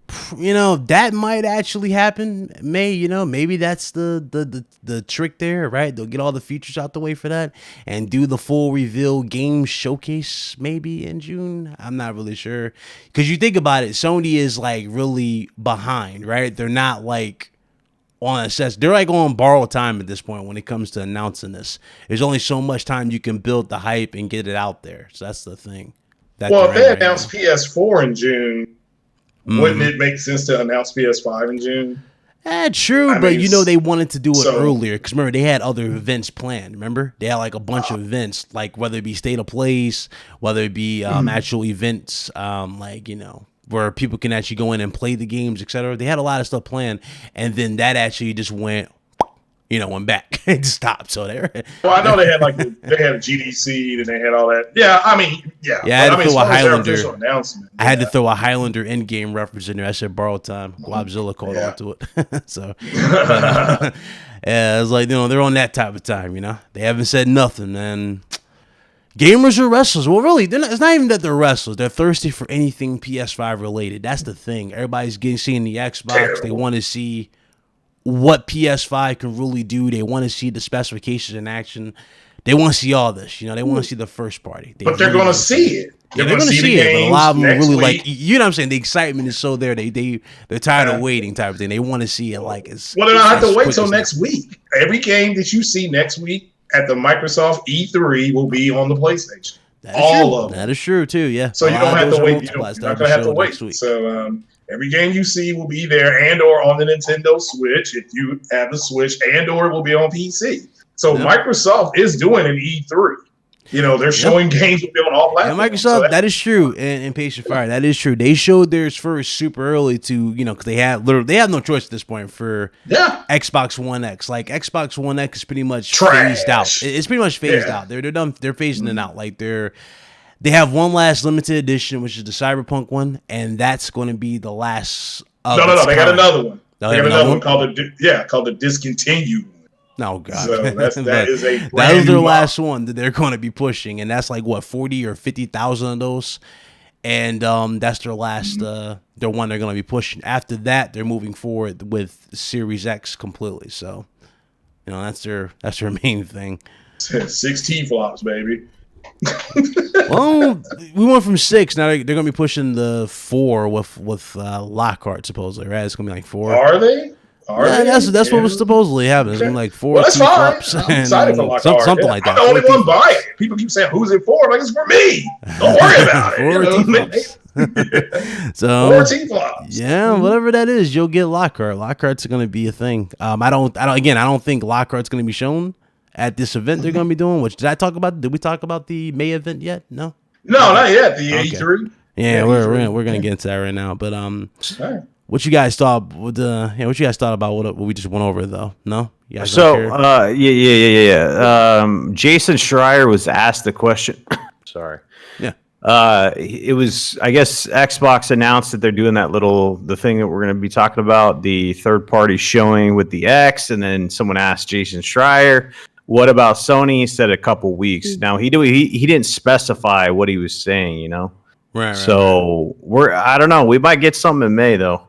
that might actually happen. Maybe that's the trick there, right? They'll get all the features out the way for that and do the full reveal game showcase maybe in June. I'm not really sure because you think about it, Sony is like really behind, right? They're not like on assess. They're like on borrowed time at this point when it comes to announcing this. There's only so much time you can build the hype and get it out there. So that's the thing. If they announced PS4 in June, wouldn't it make sense to announce PS5 in June? True, but they wanted to do it earlier because remember they had other events planned. Remember they had like a bunch of events, like whether it be state of plays, whether it be actual events, where people can actually go in and play the games, etc. They had a lot of stuff planned, and then that actually just went back and stopped. So there. Well, I know they had a GDC and they had all that. Yeah, I had to throw a Highlander. I had to throw a Highlander Endgame reference in there. I said borrowed time. Guabzilla called on to it. So, it's like they're on that type of time. They haven't said nothing, and gamers are wrestlers. Well, really, it's not even that they're wrestlers. They're thirsty for anything PS5 related. That's the thing. Everybody's seeing the Xbox. Terrible. They want to see what PS5 can really do. They want to see the specifications in action. They want to see all this. They want to see the first party. But they're going to see it. Yeah, they're going to see it, but a lot of them really like, you know what I'm saying? The excitement is so there. They're tired of waiting type of thing. They want to see it like it's. Well, then I have to wait till next week. Every game that you see next week at the Microsoft E3 will be on the PlayStation. All of them. That is true too. Yeah. So you don't have to wait. You're not going to have to wait. So every game you see will be there and or on the Nintendo Switch if you have a Switch, and or it will be on PC. So Microsoft is doing an E3. You know, they're showing games will be on all platforms. And Microsoft, that is true. And Patient Fire, that is true. They showed theirs first super early to, you know, because they have no choice at this point for Xbox One X. Like Xbox One X is pretty much phased out. It's pretty much phased out. They're done. They're phasing it out. Like they have one last limited edition, which is the Cyberpunk one, and that's going to be the last. No. They got another one. They got another one called the Discontinued. Oh God, so that is a that was their last one that they're going to be pushing, and that's like what 40 or 50,000 of those, and that's their last their one they're going to be pushing. After that, they're moving forward with Series X completely. So, you know, that's their main thing. 16 flops, baby. Well, we went from 6. Now they're going to be pushing the 4 with Lockhart supposedly, right? It's going to be like 4. Are they? That's what was supposedly happening. It's like 4 flops. I'm excited for Lockhart. Something like that. I'm the only one buying it. People keep saying, "Who's it for?" I'm like, it's for me. Don't worry about it. So 14 flops. Yeah, whatever that is, you'll get Lockhart. Lockhart's going to be a thing. I don't think Lockhart's going to be shown at this event they're going to be doing. Which did we talk about the May event yet? No, not yet. The E3. Yeah, we're going to get into that right now. But what you guys thought? What you guys thought about what we just went over though? No. Yeah. Jason Schreier was asked the question. Sorry. Yeah. It was, I guess, Xbox announced that they're doing the thing that we're going to be talking about, the third party showing with the X, and then someone asked Jason Schreier, "What about Sony?" He said a couple weeks. Now he didn't specify what he was saying, you know. Right. So I don't know. We might get something in May though.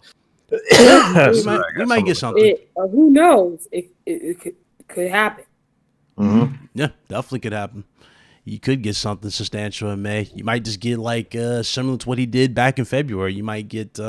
we might get something. Who knows? It could happen. Mm-hmm. Yeah, definitely could happen. You could get something substantial in May. You might just get like similar to what he did back in February. You might get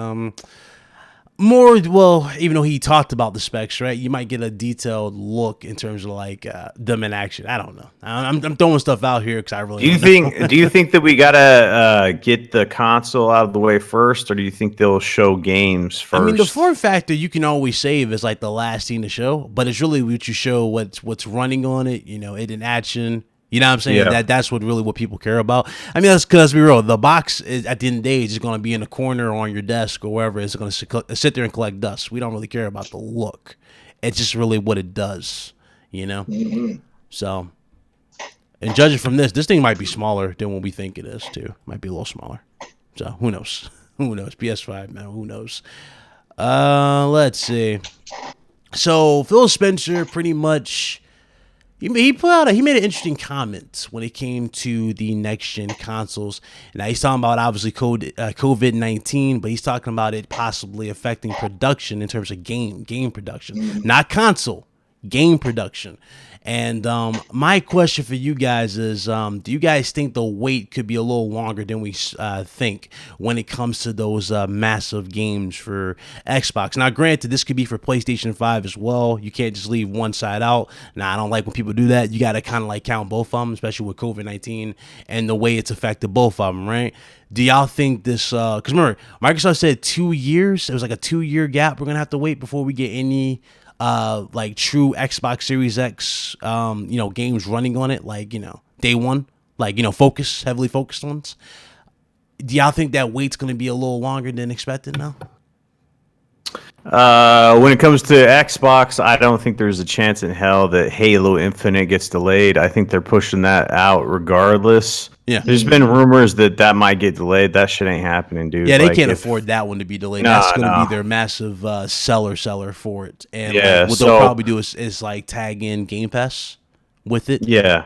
more. Well, even though he talked about the specs, right? You might get a detailed look in terms of like them in action. I don't know. I'm throwing stuff out here because I really. Do you think that we gotta get the console out of the way first, or do you think they'll show games first? I mean, the form factor you can always save is like the last thing to show, but it's really what you show what's running on it. You know, it in action. You know what I'm saying? Yeah. That's what people care about. I mean, that's because we wrote the box is at the end of the day is just going to be in a corner or on your desk or wherever. It's going to sit there and collect dust. We don't really care about the look. It's just really what it does, you know? Mm-hmm. So, and judging from this thing might be smaller than what we think it is too. Might be a little smaller. So who knows? Who knows? PS5, man. Who knows? Let's see. So Phil Spencer pretty much. He made an interesting comment when it came to the next gen consoles. Now he's talking about obviously COVID-19, but he's talking about it possibly affecting production in terms of game production, not console, game production. And my question for you guys is, do you guys think the wait could be a little longer than we think when it comes to those massive games for Xbox? Now, granted, this could be for PlayStation 5 as well. You can't just leave one side out. Now, I don't like when people do that. You got to kind of like count both of them, especially with COVID-19 and the way it's affected both of them, right? Do y'all think this, because remember, Microsoft said 2 years. It was like a 2-year gap. We're going to have to wait before we get any like true Xbox Series X, games running on it, like, day one, like, heavily focused ones. Do y'all think that wait's going to be a little longer than expected now? When it comes to Xbox, I don't think there's a chance in hell that Halo Infinite gets delayed. I think they're pushing that out regardless. Yeah. There's been rumors that might get delayed. That shit ain't happening, dude. Yeah, they can't afford that one to be delayed. That's going to be their massive seller for it. And what they'll probably do is like tag in Game Pass with it. Yeah.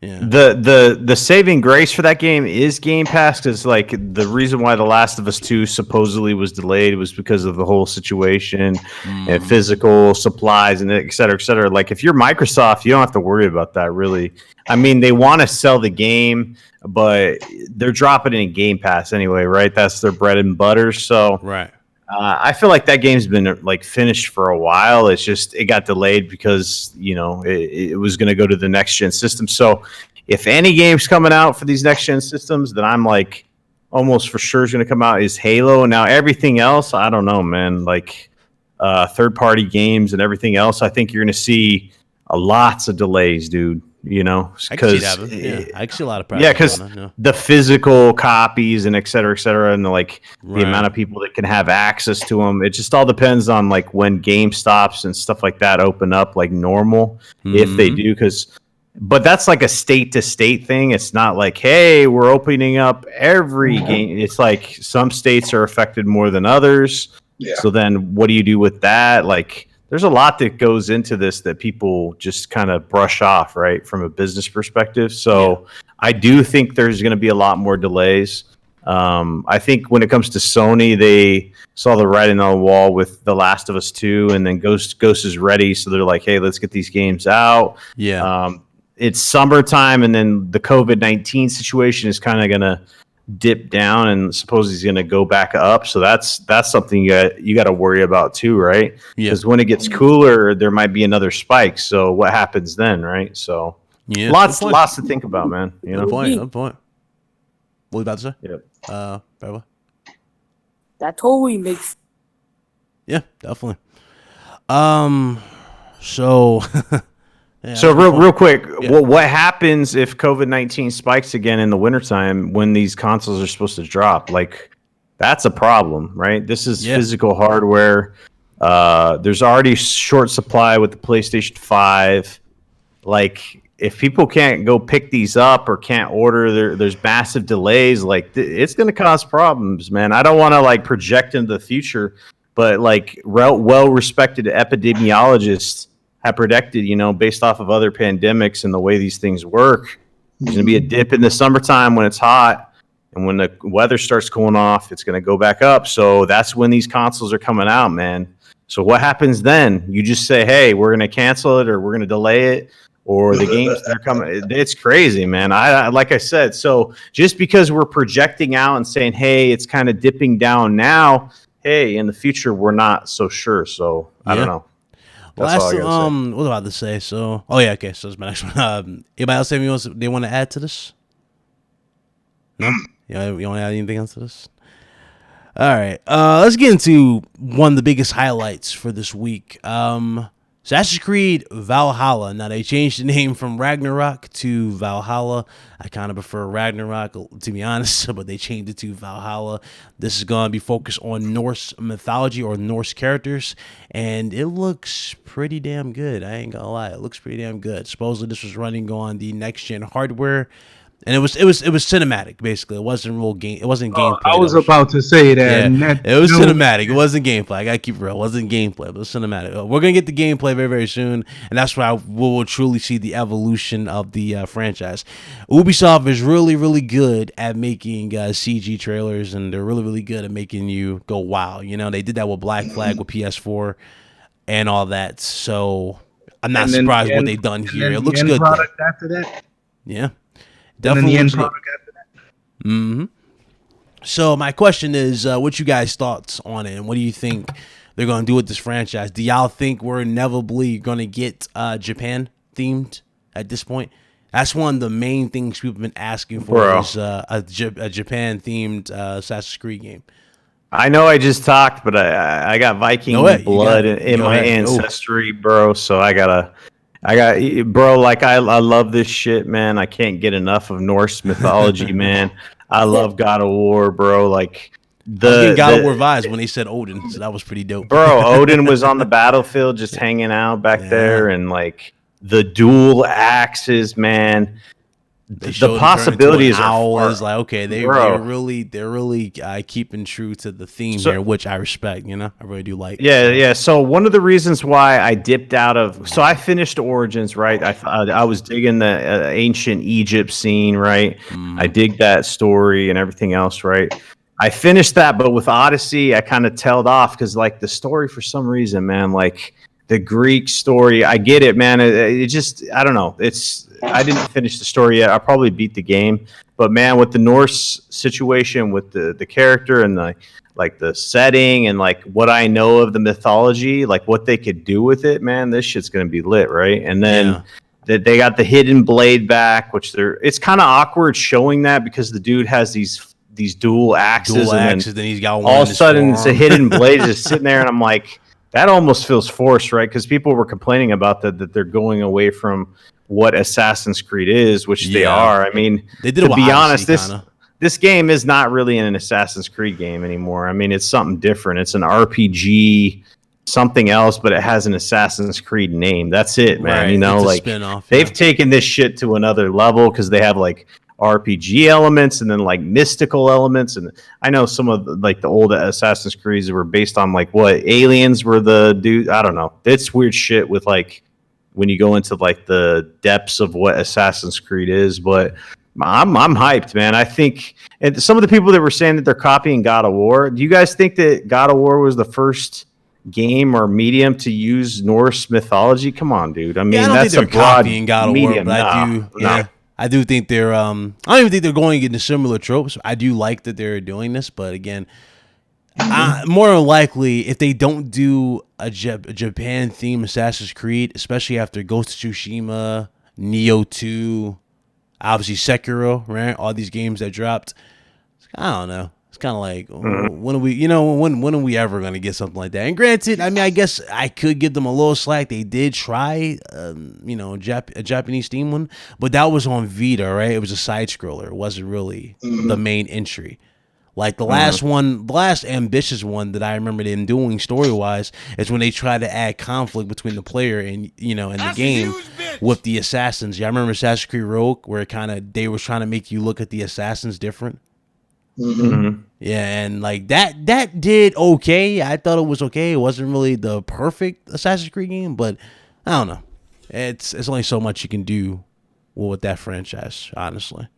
Yeah. The saving grace for that game is Game Pass, because like the reason why The Last of Us 2 supposedly was delayed was because of the whole situation and physical supplies and et cetera, et cetera. Like if you're Microsoft, you don't have to worry about that really. I mean, they want to sell the game, but they're dropping it in Game Pass anyway, right? That's their bread and butter. So Right. I feel like that game's been like finished for a while. It's just it got delayed because it was going to go to the next gen system. So if any game's coming out for these next gen systems, that I'm like almost for sure is going to come out is Halo. Now everything else, I don't know, man. Like third party games and everything else, I think you're going to see lots of delays, dude. I can see that. Yeah, I can see a lot of pressure. Yeah, because the physical copies and et cetera, and the amount of people that can have access to them. It just all depends on like when GameStops and stuff like that open up like normal, if they do. But that's like a state to state thing. It's not like, hey, we're opening up every game. It's like some states are affected more than others. Yeah. So then what do you do with that? Like, there's a lot that goes into this that people just kind of brush off, right, from a business perspective. So I do think there's going to be a lot more delays. I think when it comes to Sony, they saw the writing on the wall with The Last of Us 2, and then Ghost is ready. So they're like, hey, let's get these games out. Yeah. It's summertime, and then the COVID-19 situation is kind of going to dip down, and suppose he's going to go back up. So that's something you got to worry about too, right? Because when it gets cooler, there might be another spike. So what happens then, right? So lots to think about, man. Good point. What were you about to say? Yep. Bella? That totally makes. Yeah, definitely. So. Yeah, so real quick, what happens if COVID-19 spikes again in the wintertime when these consoles are supposed to drop? Like, that's a problem, right? This is physical hardware. There's already short supply with the PlayStation 5. Like, if people can't go pick these up or can't order, there's massive delays. Like, it's going to cause problems, man. I don't want to like project into the future, but like well-respected epidemiologists have predicted, based off of other pandemics and the way these things work, there's going to be a dip in the summertime when it's hot, and when the weather starts cooling off, it's going to go back up. So that's when these consoles are coming out, man. So what happens then? You just say, hey, we're going to cancel it, or we're going to delay it, or the games that are coming. It's crazy, man. I like I said, so just because we're projecting out and saying, hey, it's kind of dipping down now, hey, in the future, we're not so sure. So I don't know. What was I about to say? So, okay. So it's my next one. Anybody else they want to add to this? No, you want to add anything else to this? All right. Let's get into one of the biggest highlights for this week. Assassin's Creed Valhalla. Now they changed the name from Ragnarok to Valhalla. I kind of prefer Ragnarok, to be honest, but they changed it to Valhalla. This is going to be focused on Norse mythology or Norse characters, and it looks pretty damn good. I ain't gonna lie, it looks pretty damn good. Supposedly this was running on the next gen hardware. And it was cinematic, basically. It wasn't real game. It wasn't gameplay. I was about to say that. Yeah, it was cinematic. It wasn't gameplay. I gotta keep it real. It wasn't gameplay, but it was cinematic. We're gonna get the gameplay very, very soon, and that's why we will truly see the evolution of the franchise. Ubisoft is really, really good at making CG trailers, and they're really, really good at making you go, "Wow!" They did that with Black Flag with PS4 and all that. So I'm not surprised what they've done here. It looks good. Product after that. Yeah. Definitely and then the end product after that. Mm-hmm. So my question is, what you guys' thoughts on it, and what do you think they're going to do with this franchise? Do y'all think we're inevitably going to get Japan themed at this point? That's one of the main things people have been asking for is a Japan themed Assassin's Creed game. I know I just talked, but I got Viking blood in my ancestry, bro. So I got bro, like I love this shit, man. I can't get enough of Norse mythology, man. I love God of War, bro. Like God of War vibes when they said Odin, so that was pretty dope. Bro, Odin was on the battlefield just hanging out back there, and like the dual axes, man. They showed the possibilities an owl are is like, okay, they're really keeping true to the theme here, which I respect. You know, I really do like. Yeah. So one of the reasons why I dipped out of, so I finished Origins, right? I was digging the ancient Egypt scene, right? I dig that story and everything else, right? I finished that, but with Odyssey, I kind of tailed off because, like, the story for some reason, man, like the Greek story, I get it, man. It just, I don't know. I didn't finish the story yet. I probably beat the game, but man, with the Norse situation, with the character and the setting and like what I know of the mythology, like what they could do with it, man, this shit's gonna be lit, right? And then they got the hidden blade back, which it's kind of awkward showing that because the dude has these dual axes, and then he's got one all of a sudden it's a hidden blade just sitting there, and I'm like, that almost feels forced, right? Because people were complaining about that they're going away from what Assassin's Creed is, which they are. I mean, they did, to be honest, this game is not really an Assassin's Creed game anymore. I mean, it's something different. It's an RPG, something else, but it has an Assassin's Creed name. That's it, man. Right. You know, like they've taken this shit to another level because they have like RPG elements and then like mystical elements. And I know some of the old Assassin's Creeds were based on like what aliens were the dude. I don't know. It's weird shit with like when you go into like the depths of what Assassin's Creed is, but I'm hyped, man. I think, and some of the people that were saying that they're copying God of War, do you guys think that God of War was the first game or medium to use Norse mythology? Come on, dude. I mean, I don't that's think they're copying God of War, but I do think they're I don't even think they're going into similar tropes. I do like that they're doing this, but again, more than likely, if they don't do a Japan themed Assassin's Creed, especially after Ghost of Tsushima, Neo 2, obviously Sekiro, right? All these games that dropped, I don't know. It's kind of like, when are we, when are we ever going to get something like that? And granted, I mean, I guess I could give them a little slack. They did try, a Japanese theme one, but that was on Vita, right? It was a side scroller. It wasn't really the main entry. Like the last one, the last ambitious one that I remember them doing story wise is when they tried to add conflict between the player and in the game with the assassins. Yeah, I remember Assassin's Creed Rogue where they was trying to make you look at the assassins different. Yeah, and like that did okay. I thought it was okay. It wasn't really the perfect Assassin's Creed game, but I don't know. It's only so much you can do with that franchise, honestly.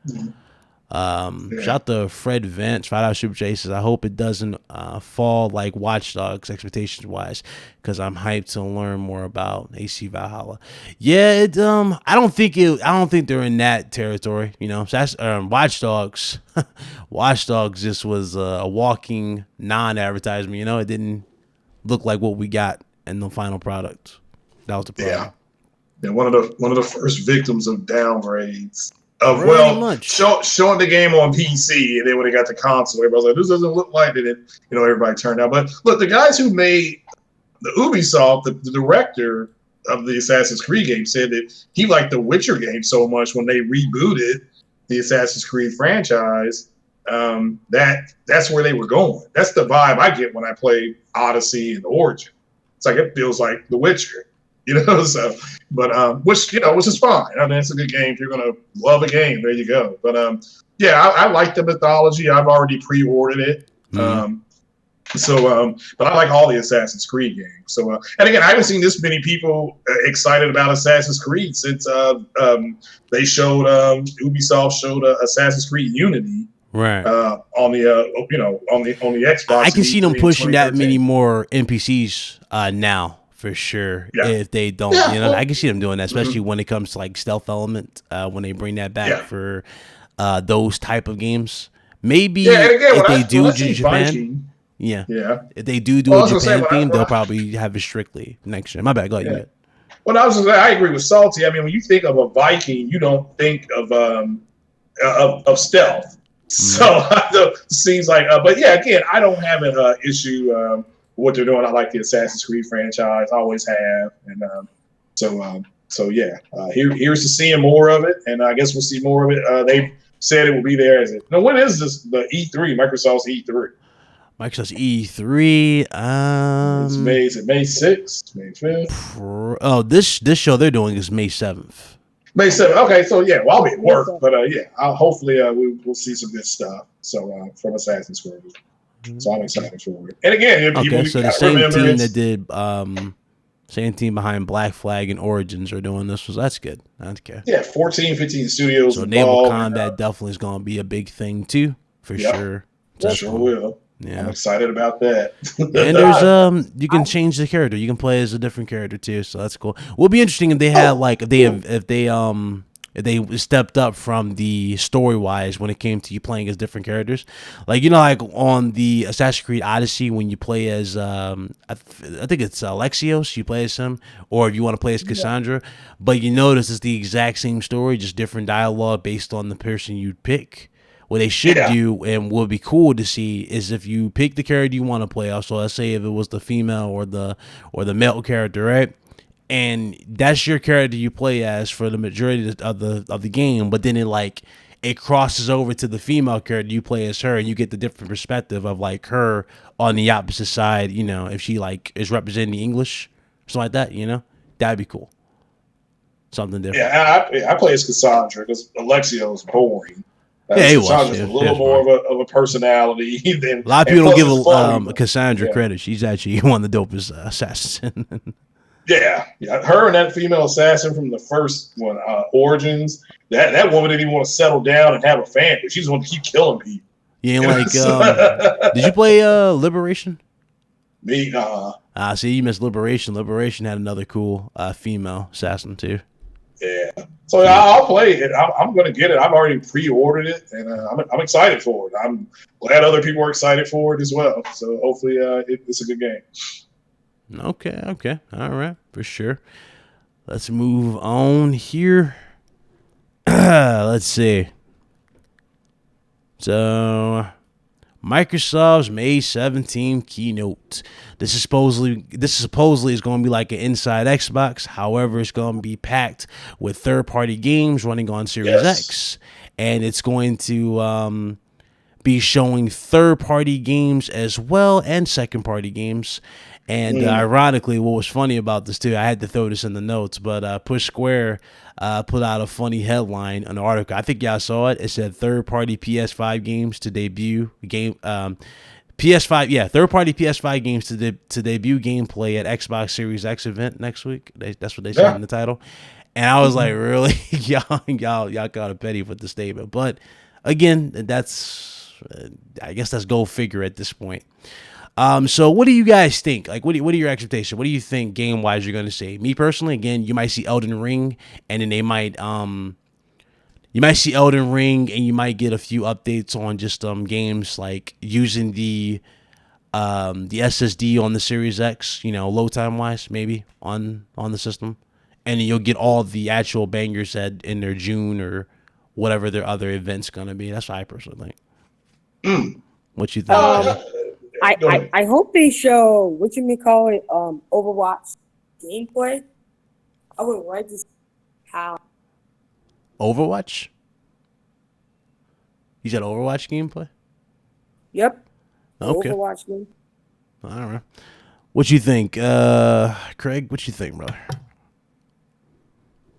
Shout out to Fred Vance, $5 Super Chase. I hope it doesn't fall like Watch Dogs expectations wise, because I'm hyped to learn more about AC Valhalla. Yeah, I don't think they're in that territory. So that's Watch Dogs. Watch Dogs just was a walking non-advertisement. It didn't look like what we got in the final product. That was the problem. Yeah, one of the first victims of downgrades. Showing the game on PC, and then when they got the console, everybody was like, "This doesn't look like it." And everybody turned out. But look, the guys who made the Ubisoft, the director of the Assassin's Creed game, said that he liked the Witcher game so much when they rebooted the Assassin's Creed franchise. That's where they were going. That's the vibe I get when I play Odyssey and Origin. It's like it feels like The Witcher. So, but which is fine. I mean, it's a good game. If you're gonna love a game, there you go. But I like the mythology. I've already pre-ordered it. But I like all the Assassin's Creed games. So, and again, I haven't seen this many people excited about Assassin's Creed since they showed Ubisoft showed Assassin's Creed Unity. Right. On the on the Xbox. I can see them pushing that many more NPCs now. For sure, if they don't, I can see them doing that, especially when it comes to like stealth element. When they bring that back for those type of games, maybe if they do Japan, if they do a Japan theme, they'll probably have it strictly next year. My bad, go ahead. Yeah. Well, I agree with Salty. I mean, when you think of a Viking, you don't think of stealth. So it seems like, but again, I don't have an issue. What they're doing, I like the Assassin's Creed franchise. I always have, and here's to seeing more of it, and I guess we'll see more of it. They said it will be there. When is this? The E3, Microsoft's E3. Microsoft's E3. It's May 6th, May 5th. This show they're doing is May 7th. May 7th. Okay, so yeah, well, I'll be at work, but yeah, hopefully we'll see some good stuff. So from Assassin's Creed. So I'm excited for it. And again, people so the same team that did same team behind Black Flag and Origins are doing this. That's good. That's good. Yeah, 14, 15 studios. So naval combat definitely is going to be a big thing too, for sure. Sure will. Yeah. I'm excited about that. And there's you can change the character. You can play as a different character too, so that's cool. Will be interesting if they had if they stepped up from the story wise when it came to you playing as different characters. Like, you know, like on the Assassin's Creed Odyssey when you play as I think it's Alexios, you play as him, or if you want to play as Cassandra, but you notice it's the exact same story, just different dialogue based on the person you pick. What they should do, and what would be cool to see, is if you pick the character you want to play. Also, let's say if it was the female or the male character, right? And that's your character you play as for the majority of the game. But then it crosses over to the female character you play as her, and you get the different perspective of like her on the opposite side. You know, if she like is representing the English, something like that. You know, that'd be cool. Something different. Yeah, I play as Cassandra because Alexio is boring. Yeah, he was. A little more of a personality than a lot of people don't give Cassandra credit. She's actually one of the dopest assassins. Yeah, her and that female assassin from the first one, Origins. That woman didn't even want to settle down and have a family. She's the one to keep killing people. Yeah, like did you play Liberation? Me, see, you missed Liberation. Liberation had another cool female assassin too. Yeah, so I'll play it. I'm going to get it. I've already pre-ordered it, and I'm excited for it. I'm glad other people are excited for it as well. So hopefully, it's a good game. Okay, all right, for sure. Let's move on here. Let's see. So, Microsoft's May 17th keynote. This is supposedly is going to be like an inside Xbox. However, it's going to be packed with third-party games running on Series X, and it's going to be showing third-party games as well and second-party games. And ironically, what was funny about this too, I had to throw this in the notes, but Push Square put out a funny headline, an article. I think y'all saw it. It said third-party PS5 games to debut third-party PS5 games to debut gameplay at Xbox Series X event next week. That's what they said in the title. And I was like, really? y'all got a petty with the statement. But again, that's I guess that's go figure at this point. So what do you guys think? Like, what are your expectations? What do you think game wise you're going to see? Me personally, again, you might see Elden Ring, and then you might see Elden Ring, and you might get a few updates on just games like using the SSD on the Series X, you know, load time wise, maybe on the system, and then you'll get all the actual bangers in their June or whatever their other event's gonna be. That's what I personally think. What you think? I hope they show Overwatch gameplay. I would like to see how Overwatch. You said Overwatch gameplay? Yep. Okay. Overwatch game. All right. What you think, Craig? What you think, brother?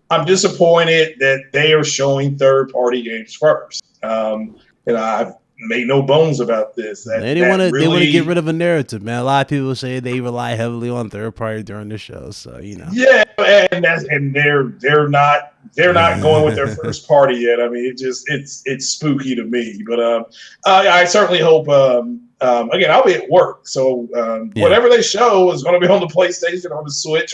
I'm disappointed that they are showing third-party games first. I've made no bones about this. They want to get rid of a narrative, man. A lot of people say they rely heavily on third party during the show, so you know. Yeah, and they're not going with their first party yet. I mean, it's spooky to me, but I certainly hope. Again, I'll be at work, so whatever they show is going to be on the PlayStation, on the Switch,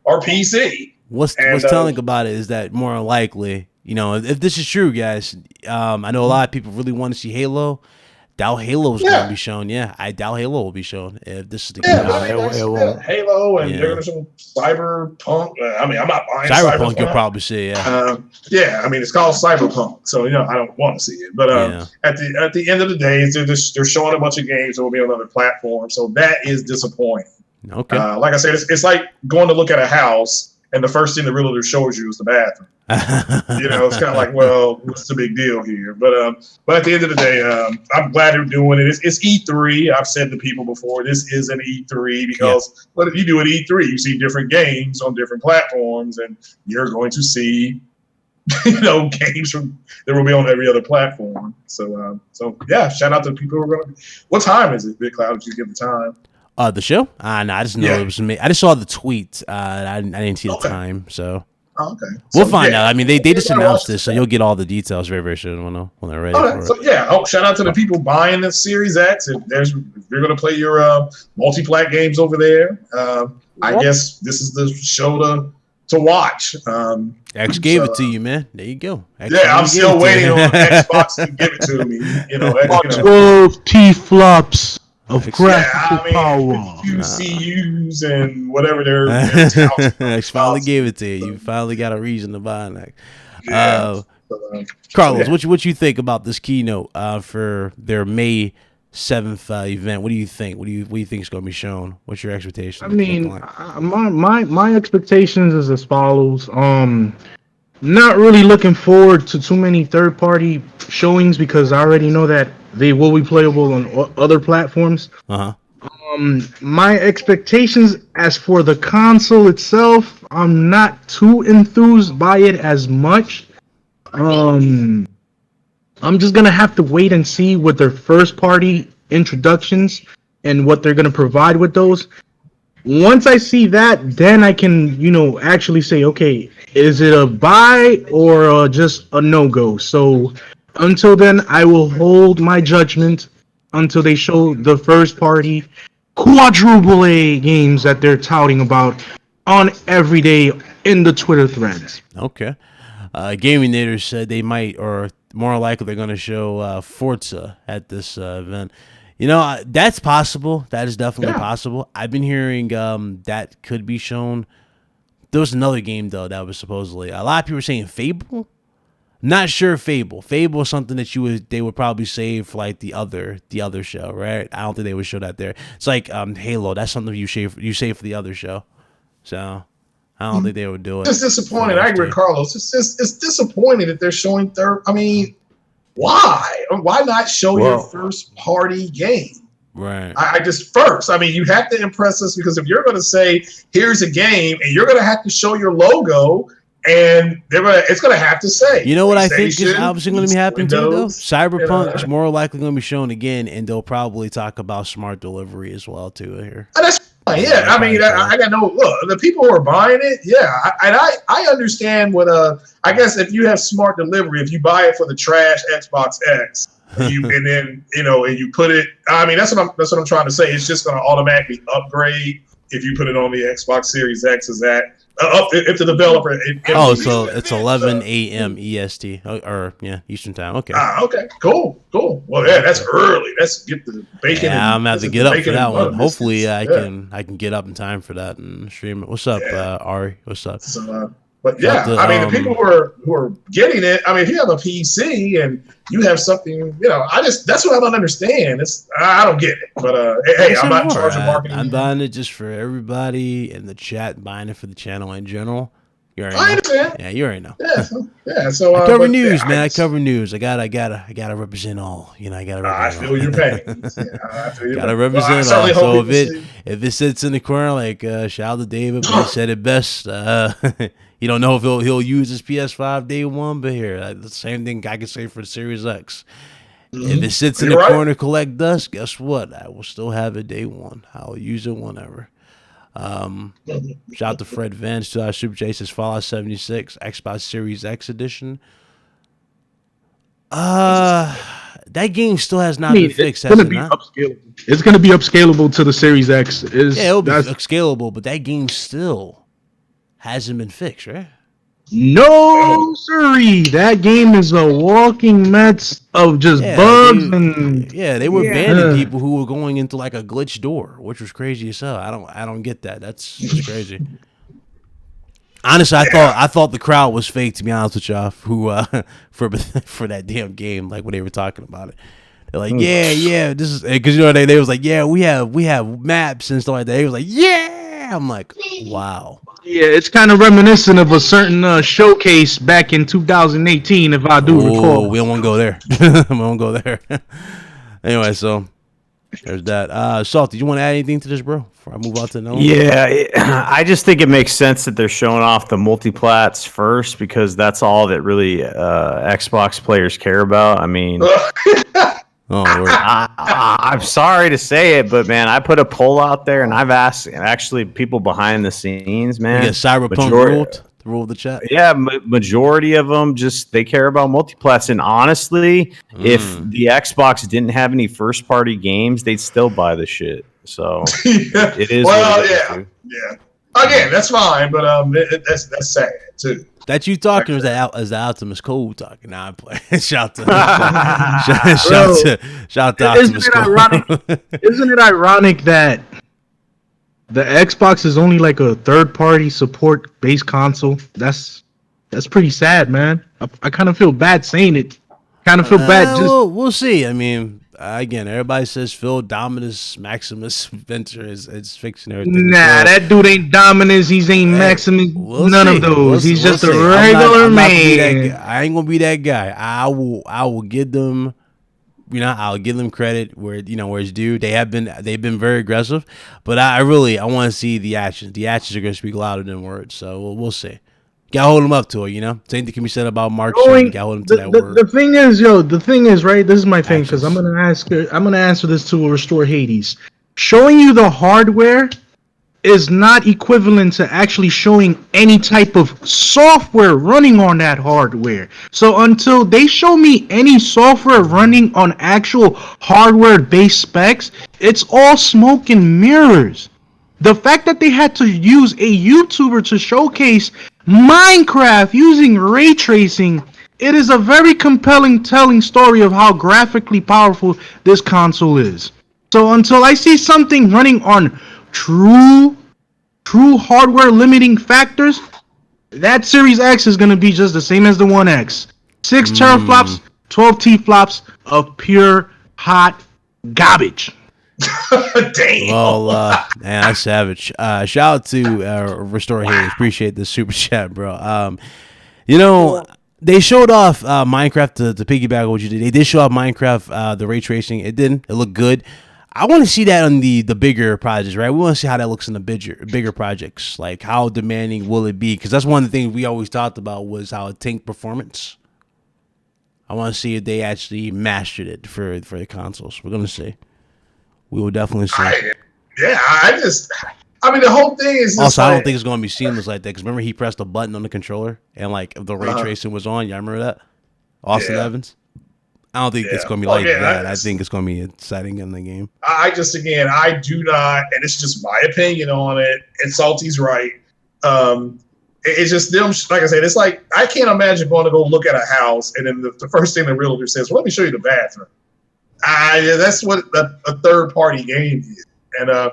or PC. What's telling about it is that more likely, you know, if this is true, guys, I know a lot of people really want to see Halo. Doubt Halo is going to be shown. Yeah, I doubt Halo will be shown if this is the game. Halo and they're going to show Cyberpunk. I mean, I'm not buying Cyberpunk. You'll probably see. Yeah, I mean, it's called Cyberpunk, so you know I don't want to see it. But at the end of the day, they're showing a bunch of games that will be on other platforms, so that is disappointing. Okay. Like I said, it's like going to look at a house. And the first thing the realtor shows you is the bathroom. You know, it's kind of like, well, what's the big deal here? But at the end of the day, I'm glad they're doing it. It's E3. I've said to people before, this is an E3 because what if you do an E3? You see different games on different platforms, and you're going to see games that will be on every other platform. So yeah, shout out to the people who are going to. What time is it, Big Cloud? Did you give the time? The show? No, I just know it was me. I just saw the tweet. I didn't see the time, so. Oh, okay. We'll find out. I mean, they just announced this, so you'll get all the details very, very soon when they're ready. Okay. So yeah, shout out to the people buying the Series X. If you're going to play your multi-plat games over there, I guess this is the show to watch. X gave it to you, man. There you go. I'm still waiting on Xbox to give it to me. 12 T-flops of graphical power. QCUs and whatever they're X finally gave it to you. You finally got a reason to buy it. Carlos, what you think about this keynote for their May 7th event? What do you think? What do you think is going to be shown? What's your expectations? I mean, my expectations is as follows. Not really looking forward to too many third-party showings because I already know that they will be playable on other platforms. My expectations as for the console itself, I'm not too enthused by it as much. I'm just gonna have to wait and see with their first-party introductions and what they're gonna provide with those. Once I see that, then I can, actually say, okay, is it a buy or just a no-go? So until then, I will hold my judgment until they show the first-party quadruple A games that they're touting about on every day in the Twitter threads. Okay. Gaming Nader said they might, or more likely they're going to show Forza at this event. That's possible. That is definitely possible. I've been hearing that could be shown. There was another game, though, that was supposedly... A lot of people were saying Fable. Not sure Fable. Fable is something that they would probably save for like the other show, right? I don't think they would show that there. It's like Halo. That's something you save for the other show. So I don't think they would do it. It's disappointing. I agree with Carlos. It's disappointing that they're showing third. I mean, why? Why not show your first party game? Right. I mean, you have to impress us because if you're going to say, here's a game, and you're going to have to show your logo, and it's going to have to say. You know what I think is obviously going to be happening too, though? Cyberpunk's more likely going to be shown again, and they'll probably talk about smart delivery as well, too, here. That's fine, yeah. I mean, I got no look. The people who are buying it, yeah. I understand what I guess if you have smart delivery, if you buy it for the trash Xbox X, and then and you put it. I mean, that's what I'm trying to say. It's just going to automatically upgrade if you put it on the Xbox Series X. Is that if the developer? So it's 11 a.m. EST or Eastern time. Okay. Okay. Cool. Well, yeah, that's early. Let's get the bacon. Yeah, I'm gonna have to get up for that one. Hopefully, I can get up in time for that and stream it. What's up, Ari? What's up? But yeah, I mean, the people who are getting it. I mean, if you have a PC and you have something, that's what I don't understand. I don't get it. But hey, I'm not in charge of marketing. I'm buying it just for everybody in the chat, buying it for the channel in general. You already know. I understand. Yeah, you already know. Yeah. So I cover news, man. I cover news. I gotta represent all. I gotta represent. I feel your pain. Gotta represent all. So if it sits in the corner, like shout out to David, but he said it best. You don't know if he'll use his PS5 day one, but here, the same thing I can say for the Series X. If it sits in the corner, collect dust, guess what? I will still have it day one. I'll use it whenever. Shout out to Fred Vance, to our Super Chase, Fallout 76, Xbox Series X edition. That game still has not been fixed. It's going to be upscalable. It's going to be upscalable to the Series X. It'll be upscalable, but that game still hasn't been fixed, right? No, sirree. That game is a walking mess of just bugs they were banning people who were going into like a glitch door, which was crazy as hell. I don't get that. That's crazy. Honestly, I thought the crowd was fake, to be honest with y'all, who for that damn game, like when they were talking about it. They're like, yeah, this is because they was like, yeah, we have maps and stuff like that. He was like, yeah. I'm like, wow. Yeah, it's kind of reminiscent of a certain showcase back in 2018, if I do recall. We don't want to go there. We won't go there. Anyway, so There's that. Salty, you want to add anything to this, bro? Before I move on to no. Yeah, I just think it makes sense that they're showing off the multiplats first because that's all that really Xbox players care about. I mean, I'm sorry to say it, but man, I put a poll out there and I've asked actually people behind the scenes, man. You get Cyberpunk ruled the chat. Yeah, majority of them they care about multiplats. And honestly, if the Xbox didn't have any first party games, they'd still buy the shit. So it is. Well, yeah. Again, that's fine, but that's sad too. That you talking is the Optimus Code talking? Nah, I'm playing. Shout to Optimus Code. Isn't it ironic that the Xbox is only like a third-party support-based console? That's pretty sad, man. I kind of feel bad saying it. Kind of feel bad. We'll see. I mean, again, everybody says Phil Dominus Maximus Venture is fixing everything. Nah, that dude ain't Dominus. He ain't Maximus. None of those. He's just a regular man. I ain't gonna be that guy. I will give them. I'll give them credit where it's due. They've been very aggressive, but I want to see the actions. The actions are going to speak louder than words. So we'll see. Gotta hold them up to it. Same thing can be said about Mark. Gotta hold them to that word. The thing is, right? This is my thing because I'm gonna answer this to Restore Hades. Showing you the hardware is not equivalent to actually showing any type of software running on that hardware. So until they show me any software running on actual hardware-based specs, it's all smoke and mirrors. The fact that they had to use a YouTuber to showcase Minecraft using ray tracing, it is a very compelling telling story of how graphically powerful this console is. So until I see something running on true hardware limiting factors, that Series X is going to be just the same as the One X. 6 teraflops, 12 T-flops of pure hot garbage. Damn. Well, man, that's savage. Shout out to Restore Hades. Appreciate the super chat, bro. They showed off Minecraft to piggyback on what you did. They did show off Minecraft, the ray tracing. It looked good. I want to see that on the bigger projects, right? We want to see how that looks in the bigger projects. Like, how demanding will it be? Because that's one of the things we always talked about was how it tanked performance. I want to see if they actually mastered it for the consoles. We're going to see. We will definitely see. The whole thing is also, I don't think it's going to be seamless like that. Because remember, he pressed a button on the controller and like if the ray tracing was on. Y'all remember that? Austin Evans. I don't think it's going to be like that. I think it's going to be a setting in the game. I do not, and it's just my opinion on it. And Salty's right. It's just them. Like I said, it's like I can't imagine going to go look at a house and then the first thing the realtor says, "Well, let me show you the bathroom." That's what a third party game is, and I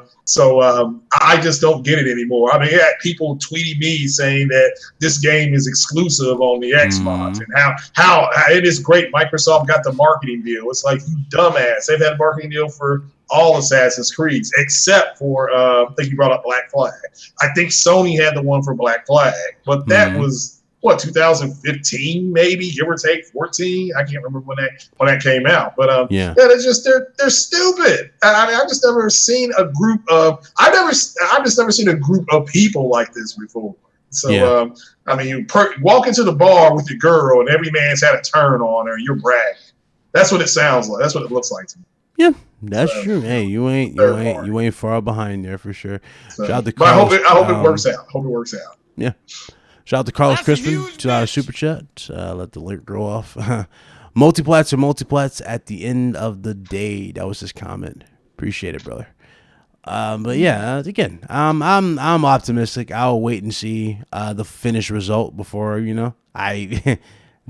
just don't get it anymore. I mean, yeah, people tweeting me saying that this game is exclusive on the Xbox and how it is great. Microsoft got the marketing deal. It's like, you dumbass. They've had a marketing deal for all Assassin's Creeds except for I think you brought up Black Flag. I think Sony had the one for Black Flag, but that was 2015 maybe, give or take 14. I can't remember when that came out, but it's just they're stupid. I mean, I've just never seen a group of people like this before. So I mean, you walk into the bar with your girl and every man's had a turn on her. You're bragging. That's what it sounds like. That's what it looks like to me. Yeah, that's true. Hey, you ain't far behind there for sure. So, shout out to Carlos, I hope it works out. Yeah. Shout out to Carlos Crispin to super chat. Let the link go off. Multiplats are multiplats at the end of the day. That was his comment. Appreciate it, brother. But yeah, again, I'm optimistic. I'll wait and see the finished result before I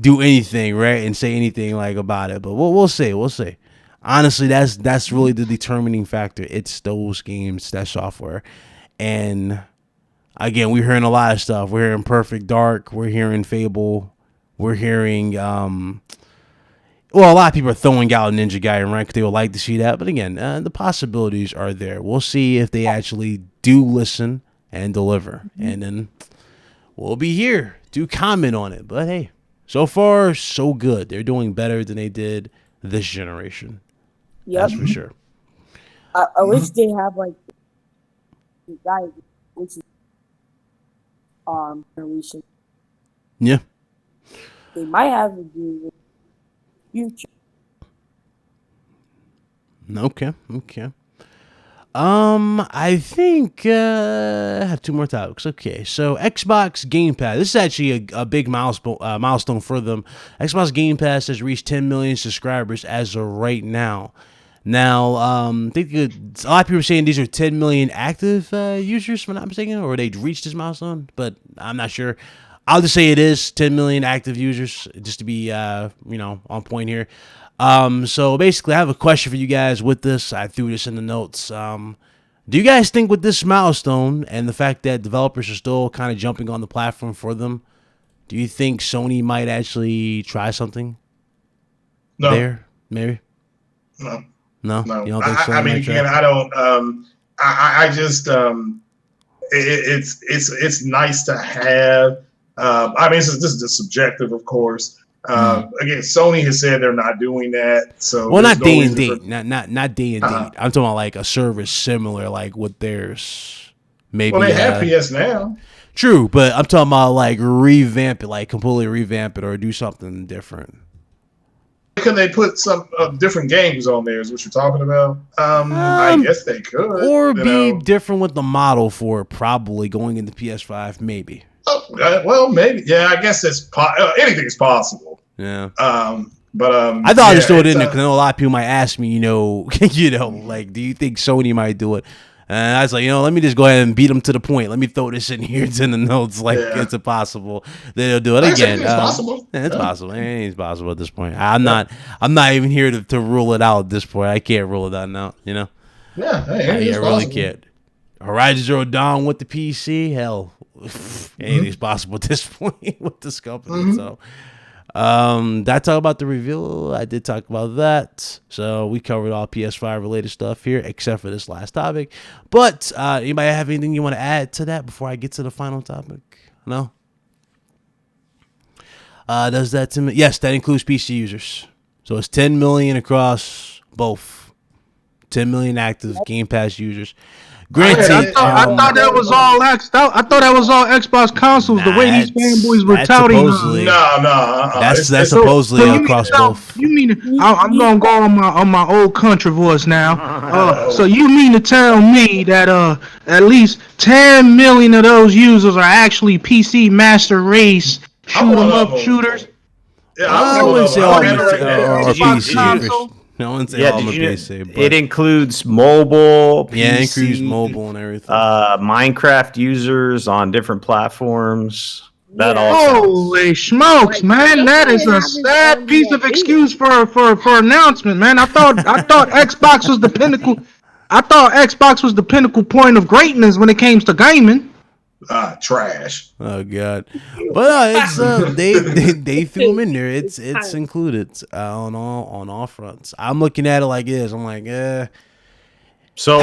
do anything, right, and say anything like about it. But we'll see. We'll see. Honestly, that's really the determining factor. It's those games, that software, and again, we're hearing a lot of stuff. We're hearing Perfect Dark. We're hearing Fable. We're hearing, a lot of people are throwing out Ninja Gaiden rank. They would like to see that. But again, the possibilities are there. We'll see if they actually do listen and deliver. And then we'll be here to comment on it. But hey, so far, so good. They're doing better than they did this generation. Yep. That's for sure. I wish they have like guys, which is generation. Yeah. They might have to do with future. Okay. I think I have two more topics. Okay, so Xbox Game Pass. This is actually a big milestone for them. Xbox Game Pass has reached 10 million subscribers as of right now. Now, I think a lot of people are saying these are 10 million active users, if I'm not mistaken, or they've reached this milestone, but I'm not sure. I'll just say it is 10 million active users, just to be, on point here. So basically, I have a question for you guys with this. I threw this in the notes. Do you guys think with this milestone and the fact that developers are still kind of jumping on the platform for them, do you think Sony might actually try something there? Maybe? No. You don't think Sony I mean, might try? again, I don't. I just. It's nice to have. I mean, this is just subjective, of course. Again, Sony has said they're not doing that. So Well, not no day and reason date, not day and date. I'm talking about like a service similar, like with theirs. Maybe. Well, they have PS now. True, but I'm talking about like revamp it, like completely revamp it, or do something different. Could they put some different games on there? Is what you're talking about? I guess they could, or be different with the model for it, probably going into PS5, maybe. Oh, well, maybe. Yeah, I guess anything is possible. Yeah. But I thought I'd just throw it in there because I know a lot of people might ask me, like, do you think Sony might do it? And I was like, let me just go ahead and beat them to the point. Let me throw this in here. It's in the notes. Like, it's impossible. They'll do it again. It's possible. Yeah, it's possible. It's possible at this point. I'm not even here to rule it out at this point. I can't rule it out now. Yeah, I really can't. Horizon Zero Dawn with the PC, hell, anything's possible at this point with this company. So, did I talk about the reveal? I did talk about that. So we covered all PS5 related stuff here, except for this last topic. But anybody have anything you want to add to that before I get to the final topic? No. Does that to me? Yes, that includes PC users. So it's 10 million across both. 10 million active Game Pass users. Granted, I thought that was all I thought that was all Xbox consoles. The way these fanboys were touting. No. That's supposedly across both. You mean I'm gonna go on my old country voice now. So you mean to tell me that at least 10 million of those users are actually PC Master Race shoot 'em up shooters? Yeah, I wouldn't say all PC. No one say all PC, but it includes mobile, PC, it includes mobile and everything. Minecraft users on different platforms. That Holy smokes, man! That is a sad piece of excuse for announcement, man. I thought Xbox was the pinnacle. I thought Xbox was the pinnacle point of greatness when it came to gaming. Trash. Oh god, but it's they threw them in there. It's included on all fronts. I'm looking at it like this. I'm like, So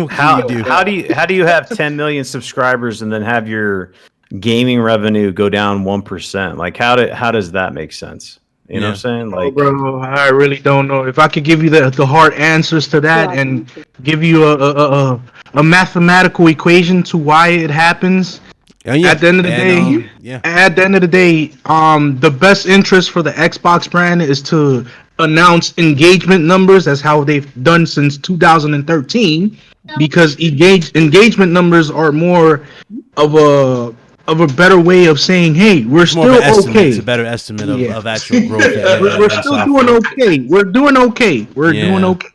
how do you have 10 million subscribers and then have your gaming revenue go down 1%? Like how does that make sense? You know what I'm saying? Like, bro, I really don't know. If I could give you the hard answers to that and give you a mathematical equation to why it happens. At the end of the day, the best interest for the Xbox brand is to announce engagement numbers. That's how they've done since 2013, because engagement numbers are more of a better way of saying, hey, we're still okay. It's a better estimate of actual growth. We're still doing okay. We're doing okay.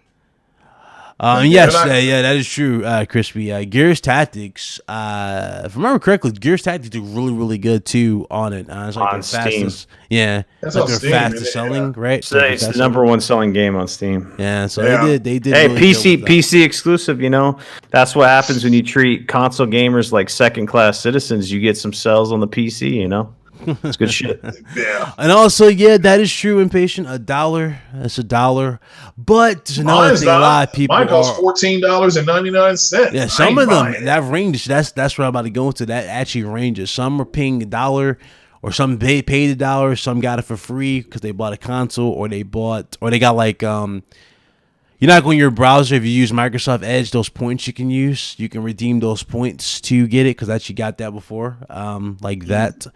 Yes, that is true, Crispy. Gears Tactics, if I remember correctly, Gears Tactics do really, really good too on it. It's like on their fastest, Steam. That's like on their Steam, fastest selling, right? So it's the number one selling game on Steam. Yeah, so they did. Hey, really PC exclusive. That's what happens when you treat console gamers like second class citizens. You get some sales on the PC. It's good shit. Yeah. And also, that is true. Impatient, $1. That's $1. But there's another thing. A lot of people. Mine costs $14.99. Yeah, some of them that range. That's what I'm about to go into. That actually ranges. Some are paying $1, or some paid $1. Some got it for free because they bought a console, or they got like You're not going to your browser. If you use Microsoft Edge, those points you can use, you can redeem those points to get it, because you got that before. Like that.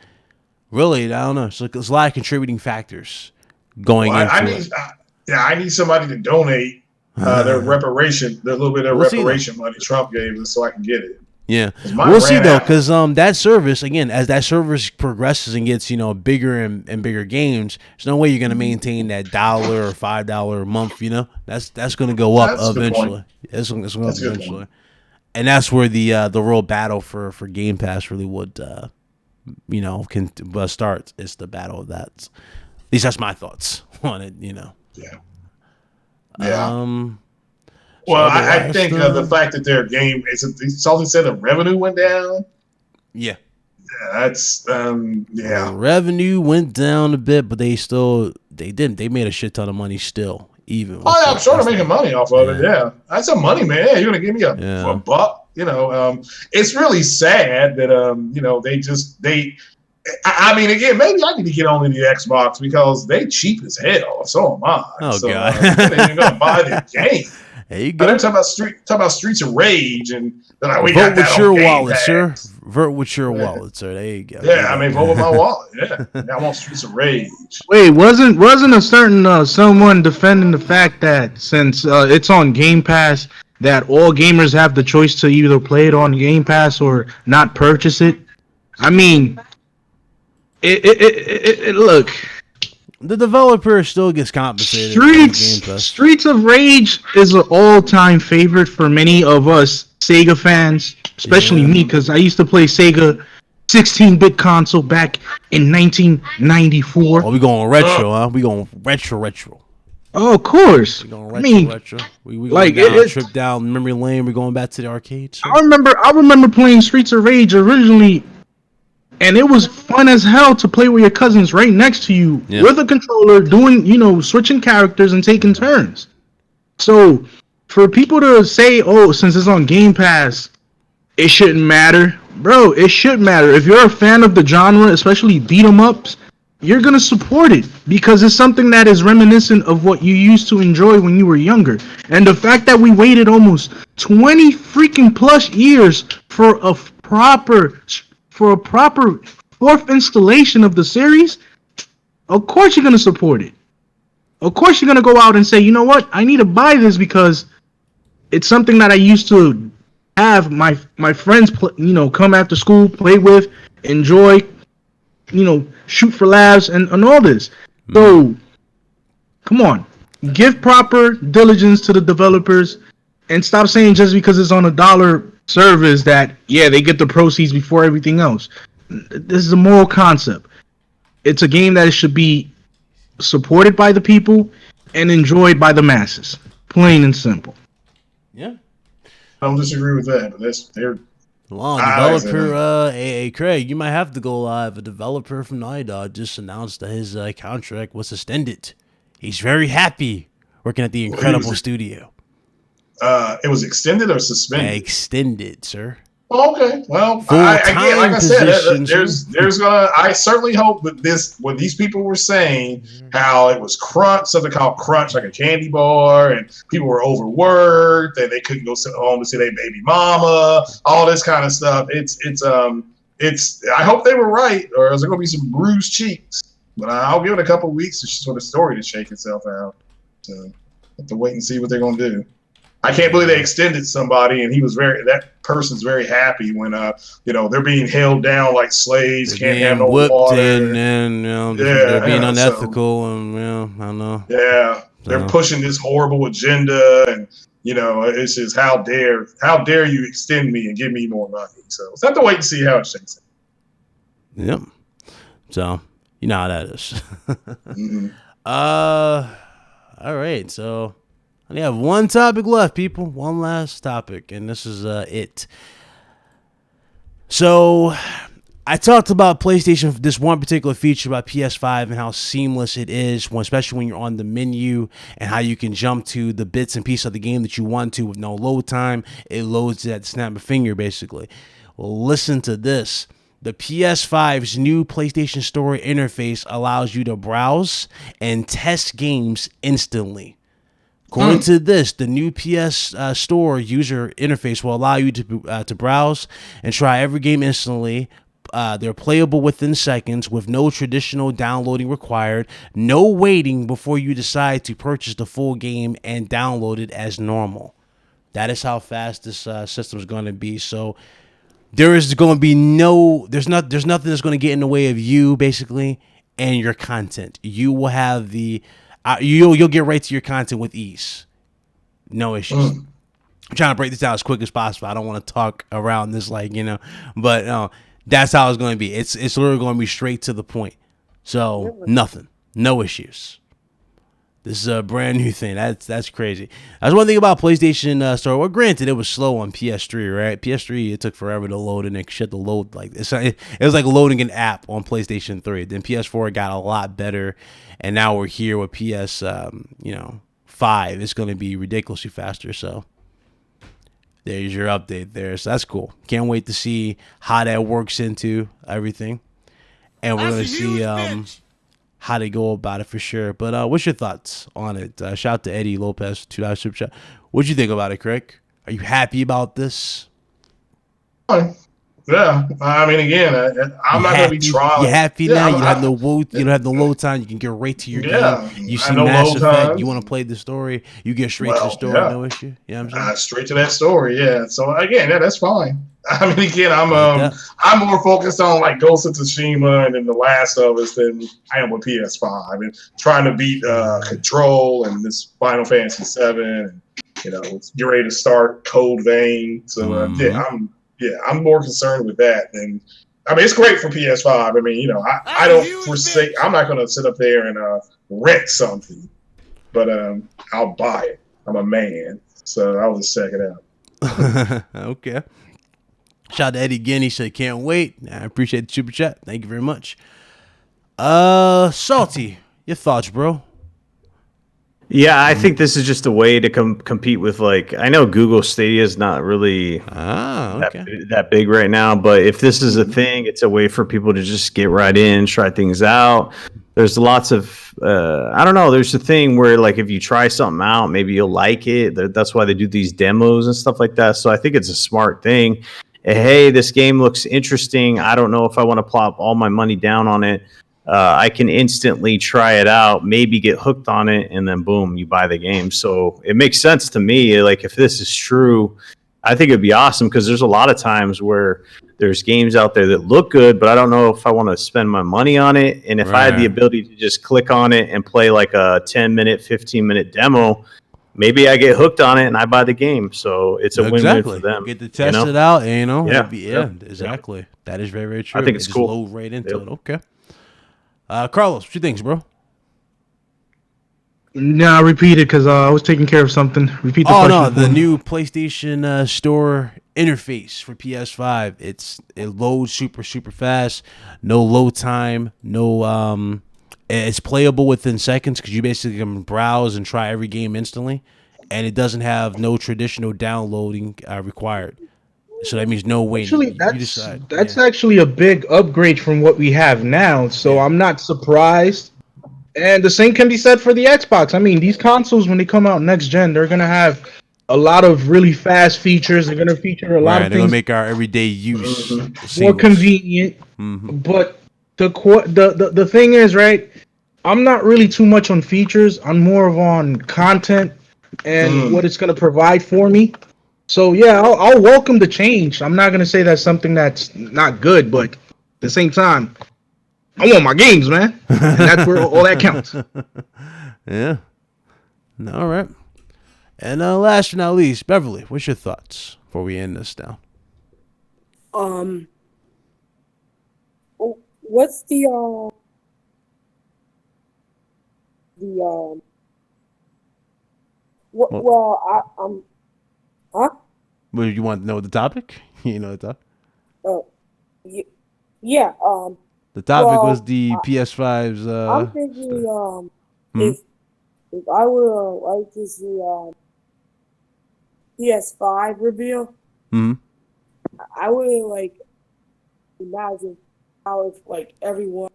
Really, I don't know. So there's a lot of contributing factors going into it. I need somebody to donate their reparation, their little bit of reparation money Trump gave us, so I can get it. Yeah, we'll see though, because that service, again, as that service progresses and gets bigger and bigger games, there's no way you're gonna maintain that $1 or $5 a month. That's gonna go up eventually. It's gonna go up eventually, and that's where the real battle for Game Pass really would can start. It's the battle of that. At least that's my thoughts on it. Yeah. Well, I think the fact that their game something said the revenue went down. Yeah, that's revenue went down a bit, but they made a shit ton of money still. Even I'm sure they're making money off of it. Yeah, that's a money, man. Yeah, you're gonna give me a buck. It's really sad that I mean, again, maybe I need to get onto the Xbox because they cheap as hell. So am I. Oh God, they're even gonna buy the game. There you go. They're talking about Streets of Rage, and they're like, vote with your wallet, sir. Vote with your wallet, sir. There you go. Yeah, vote with my wallet. Yeah, I want Streets of Rage. Wait, wasn't a certain someone defending the fact that since it's on Game Pass, that all gamers have the choice to either play it on Game Pass or not purchase it? I mean, look. The developer still gets compensated. Streets of Rage is an all-time favorite for many of us Sega fans, especially me, because I used to play Sega 16-bit console back in 1994. Oh, we going retro, huh? We going retro. Oh, of course. We going retro. We going down a trip down memory lane. We're going back to the arcades. I remember playing Streets of Rage originally. And it was fun as hell to play with your cousins right next to you with a controller, doing, switching characters and taking turns. So, for people to say, since it's on Game Pass, it shouldn't matter. Bro, it should matter. If you're a fan of the genre, especially beat 'em ups, you're going to support it because it's something that is reminiscent of what you used to enjoy when you were younger. And the fact that we waited almost 20 freaking plus years for a proper fourth installation of the series, of course you're going to support it. Of course you're going to go out and say, you know what, I need to buy this because it's something that I used to have my friends come after school, play with, enjoy, shoot for laughs and all this. So, come on. Give proper diligence to the developers and stop saying just because it's on $1 service that they get the proceeds before everything else. This is a moral concept. It's a game that should be supported by the people and enjoyed by the masses, plain and simple. I don't disagree with that, but they're developer. Hey Craig, you might have to go live. A developer from Naughty Dog just announced that his contract was extended. He's very happy working at the incredible studio. It was extended or suspended? Extended, sir. Okay. Well, like I said, I certainly hope that what these people were saying, how it was crunch, something called crunch, like a candy bar, and people were overworked, and they couldn't go home to see their baby mama, all this kind of stuff. I hope they were right, or else there's gonna be some bruised cheeks. But I'll give it a couple of weeks for the story to shake itself out. So have to wait and see what they're gonna do. I can't believe they extended somebody, and that person's very happy when they're being held down like slaves, can't have no water, and they're being unethical, and I know. Yeah, they're pushing this horrible agenda, and it's just how dare you extend me and give me more money? So we'll have to wait and see how it shakes out. Yep. So you know how that is. Mm-hmm. All right, so. I only have one topic left, people. One last topic, and this is it. So, I talked about PlayStation, this one particular feature about PS5 and how seamless it is, especially when you're on the menu, and how you can jump to the bits and pieces of the game that you want to with no load time. It loads at the snap of a finger, basically. Well, listen to this. The PS5's new PlayStation Store interface allows you to browse and test games instantly. According to this, the new PS Store user interface will allow you to browse and try every game instantly. They're playable within seconds with no traditional downloading required, no waiting before you decide to purchase the full game and download it as normal. That is how fast this system is going to be. So there is going to be there's nothing that's going to get in the way of you basically and your content. You will have you'll get right to your content with ease. No issues. I'm trying to break this down as quick as possible. I don't want to talk around this but that's how it's going to be. It's literally going to be straight to the point. So nothing, no issues. This is a brand new thing. That's crazy. That's one thing about PlayStation Store. Well, granted, it was slow on PS3, right? PS3, it took forever to load, and it shit to load. Like it was like loading an app on PlayStation 3. Then PS4 got a lot better, and now we're here with PS5. It's going to be ridiculously faster. So there's your update there. So that's cool. Can't wait to see how that works into everything, and we're going to see how they go about it for sure. But what's your thoughts on it? Shout out to Eddie Lopez, $2 super chat. What'd you think about it, Craig? Are you happy about this? Yeah, I mean, again, I'm not going to be trying. You're happy now. You don't have no load. You don't have no load time. You can get right to your game. You see Mass Effect. You want to play the story. You get straight to the story. Yeah. No issue. You know what I'm saying? Straight to that story. Yeah. So again, that's fine. I mean, again, I'm more focused on like Ghost of Tsushima and then The Last of Us than I am with PS5 and trying to beat Control and this Final Fantasy 7 and get ready to start Cold Vein. So I'm more concerned with that than. I mean, it's great for PS5. I mean, I don't foresee. I'm not going to sit up there and rent something, but I'll buy it. I'm a man, so I'll just check it out. Okay. Shout out to Eddie again. He said, can't wait. I appreciate the super chat. Thank you very much. Salty, your thoughts, bro? Yeah, I think this is just a way to compete with, I know Google Stadia is not really that big right now, but if this is a thing, it's a way for people to just get right in, try things out. There's lots of, I don't know, there's a thing where, if you try something out, maybe you'll like it. That's why they do these demos and stuff like that. So I think it's a smart thing. Hey, this game looks interesting. I don't know if I want to plop all my money down on it. I can instantly try it out, maybe get hooked on it, and then boom, you buy the game. So it makes sense to me. If this is true, I think it'd be awesome because there's a lot of times where there's games out there that look good, but I don't know if I want to spend my money on it. And if I had the ability to just click on it and play a 10-minute, 15-minute demo, maybe I get hooked on it and I buy the game. So it's a win-win for them. Get to test it out, and exactly. That is very, very true. I think it's cool. Load right into it. Okay. Carlos, what you think, bro? Nah, repeat it because I was taking care of something. Repeat the question. Oh, no, the new PlayStation Store interface for PS5. It loads super, super fast. No load time. No, it's playable within seconds because you basically can browse and try every game instantly. And it doesn't have no traditional downloading required. So that means no waiting. Actually, that's actually a big upgrade from what we have now. So I'm not surprised. And the same can be said for the Xbox. I mean, these consoles, when they come out next gen, they're going to have a lot of really fast features. They're going to feature a lot of things. They're going to make our everyday use more convenient. Mm-hmm. But the thing is, right, I'm not really too much on features. I'm more of on content and what it's going to provide for me. So, yeah, I'll welcome the change. I'm not going to say that's something that's not good, but at the same time, I want my games, man. And that's where all that counts. Yeah. All right. And last but not least, Beverly, what's your thoughts before we end this down? What's the huh? Well, you want to know the topic? You know the topic? Yeah. The topic was the PS5's. I'm thinking, if I would like to see PS5 reveal, I would imagine how if everyone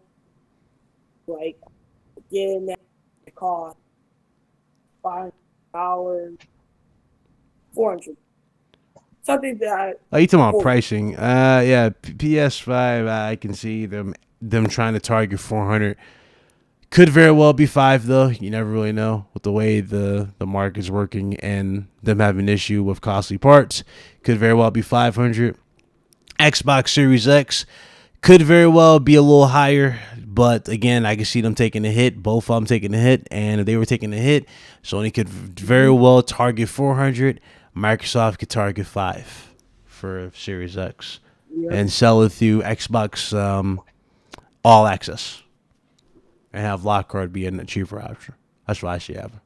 getting that car, $400. Something that. Oh, you talking about pricing? Yeah, PS5. I can see them trying to target 400. Could very well be 5 though. You never really know with the way the market's working and them having an issue with costly parts. Could very well be 500. Xbox Series X could very well be a little higher, but again, I can see them taking a hit. Both of them taking a hit, and if they were taking a hit, Sony could very well target 400. Microsoft could target 5 for Series X and sell it through Xbox All Access and have lock card be a cheaper option. That's what I see happen.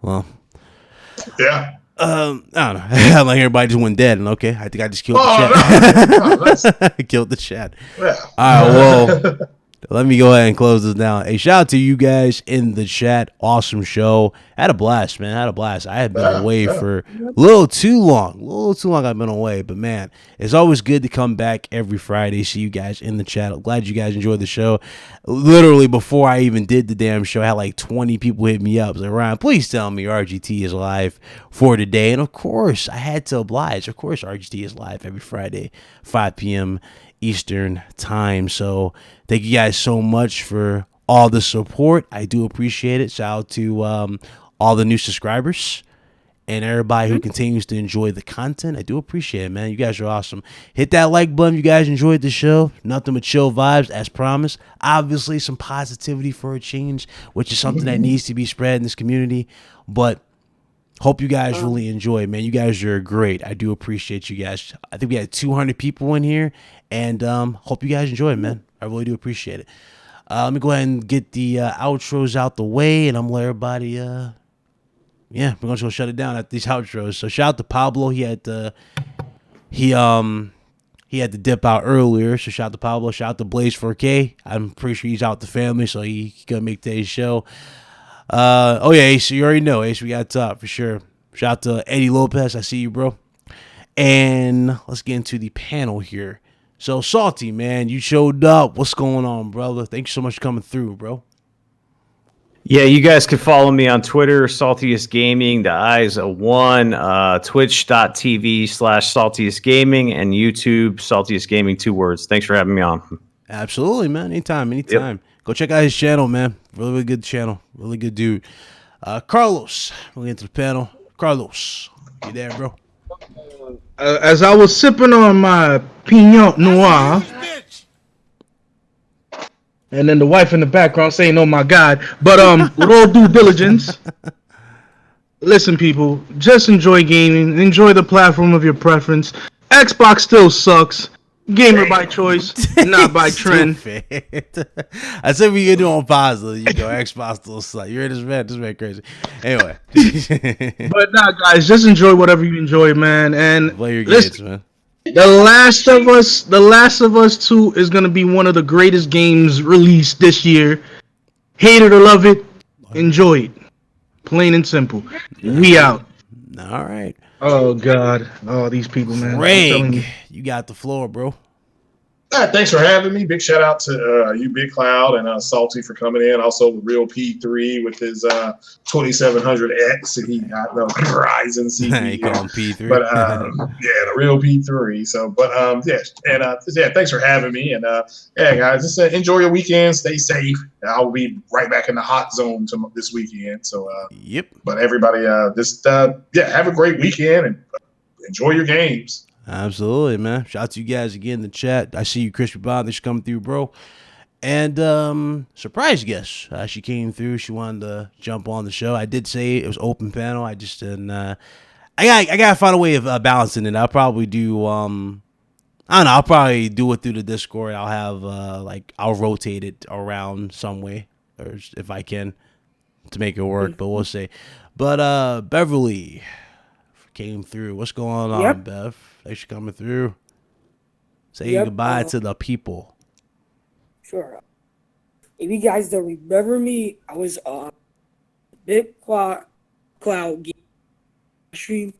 Well, Yeah. I don't know. I'm like everybody just went dead, and okay, I think I just killed the chat. No, Killed the chat. yeah. All right, well, let me go ahead and close this down. Hey, shout out to you guys in the chat. Awesome show. Had a blast, man. Had a blast. I had been away for a little too long. I've been away, but man, it's always good to come back every Friday. See you guys in the chat. I'm glad you guys enjoyed the show. Literally before I even did the damn show, I had like 20 people hit me up. I was like, Ryan, please tell me RGT is live for today. And of course, I had to oblige. Of course, RGT is live every Friday, 5 p.m. Eastern time. So thank you guys so much for all the support. I do appreciate it. Shout out to all the new subscribers and everybody who continues to enjoy the content. I do appreciate it, man. You guys are awesome. Hit that like button. You guys enjoyed the show. Nothing but chill vibes as promised. Obviously some positivity for a change, which is something that needs to be spread in this community. But hope you guys really enjoy it, man. You guys are great. I do appreciate you guys. I think we had 200 people in here, and hope you guys enjoy it, man. I really do appreciate it. Let me go ahead and get the outros out the way, and I'm gonna let everybody. We're gonna just go shut it down at these outros. So shout out to Pablo. He had to dip out earlier. So shout out to Pablo. Shout out to Blaze 4K. I'm pretty sure he's out with the family, so he gonna make today's show. Ace, you already know, Ace, we got top for sure. Shout out to Eddie Lopez. I see you, bro. And let's get into the panel here. So, Salty, man, you showed up. What's going on, brother? Thank you so much for coming through, bro. Yeah, you guys can follow me on Twitter, Saltiest Gaming, the I's a 1, twitch.tv/Saltiest Gaming, and YouTube, Saltiest Gaming, 2 words. Thanks for having me on. Absolutely, man. Anytime. Yep. Go check out his channel, man. Really good channel. Really good dude. Carlos, we'll get into the panel. Carlos, you there, bro? As I was sipping on my Pinot Noir, and then the wife in the background saying, "Oh my God!" But with all due diligence, listen, people, just enjoy gaming. Enjoy the platform of your preference. Xbox still sucks. Gamer by choice, not by trend. I said we could do on positive. You go Xbox still sucks. You're this man crazy. Anyway, but nah, guys, just enjoy whatever you enjoy, man. And play your games, man. The Last of Us 2 is gonna be one of the greatest games released this year. Hate it or love it, enjoy it. Plain and simple. We out. All right. Oh God. Oh, these people, man. Craig, you got the floor, bro. All right, thanks for having me. Big shout out to you, Big Cloud, and Salty for coming in. Also, the Real P3 with his 2700X, and he got no Verizon CV. He call him P3, but the Real P3. So, but thanks for having me. And guys, just enjoy your weekend. Stay safe. I'll be right back in the hot zone this weekend. So, yep. But everybody, have a great weekend and enjoy your games. Absolutely, man. Shout out to you guys again in the chat. I see you, Crispy Bob. Thanks for coming through, bro. And surprise guest. She came through. She wanted to jump on the show. I did say it was open panel. I just didn't. I gotta find a way of balancing it. I'll probably do. I don't know. I'll probably do it through the Discord. I'll have I'll rotate it around some way, or if I can, to make it work. But we'll see. But Beverly came through. What's going on, Bev? Thanks for coming through. Say goodbye to the people. Sure. If you guys don't remember me, I was on Big Cloud game stream.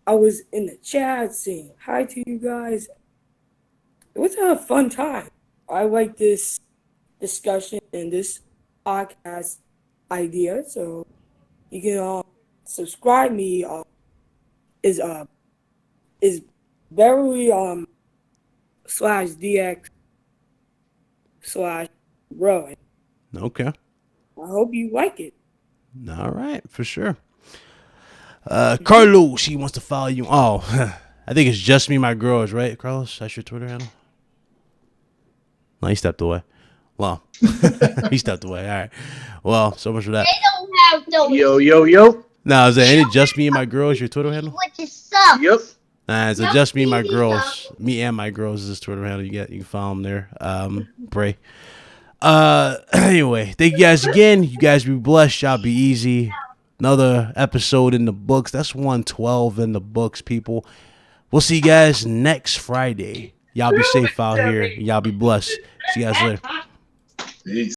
I was in the chat saying hi to you guys. It was a fun time. I like this discussion in this podcast idea. So you can subscribe me. Is Beverly /DX/Rowan. Okay. I hope you like it. All right, for sure. Carlos, he wants to follow you. Oh, I think it's Just Me, My Girls, right, Carlos? That's your Twitter handle? No, he stepped away. Well, he stepped away. All right. Well, so much for that. They don't have no. Yo. No, is that ain't it Just Me and My Girls, your Twitter handle? What is up? Yep. Nah, it's Just Me and My Girls. Me and My Girls is his Twitter handle. You can follow him there. Bray. Anyway, thank you guys again. You guys be blessed. Y'all be easy. Another episode in the books. That's 112 in the books, people. We'll see you guys next Friday. Y'all be safe out here. Y'all be blessed. See you guys later. Peace.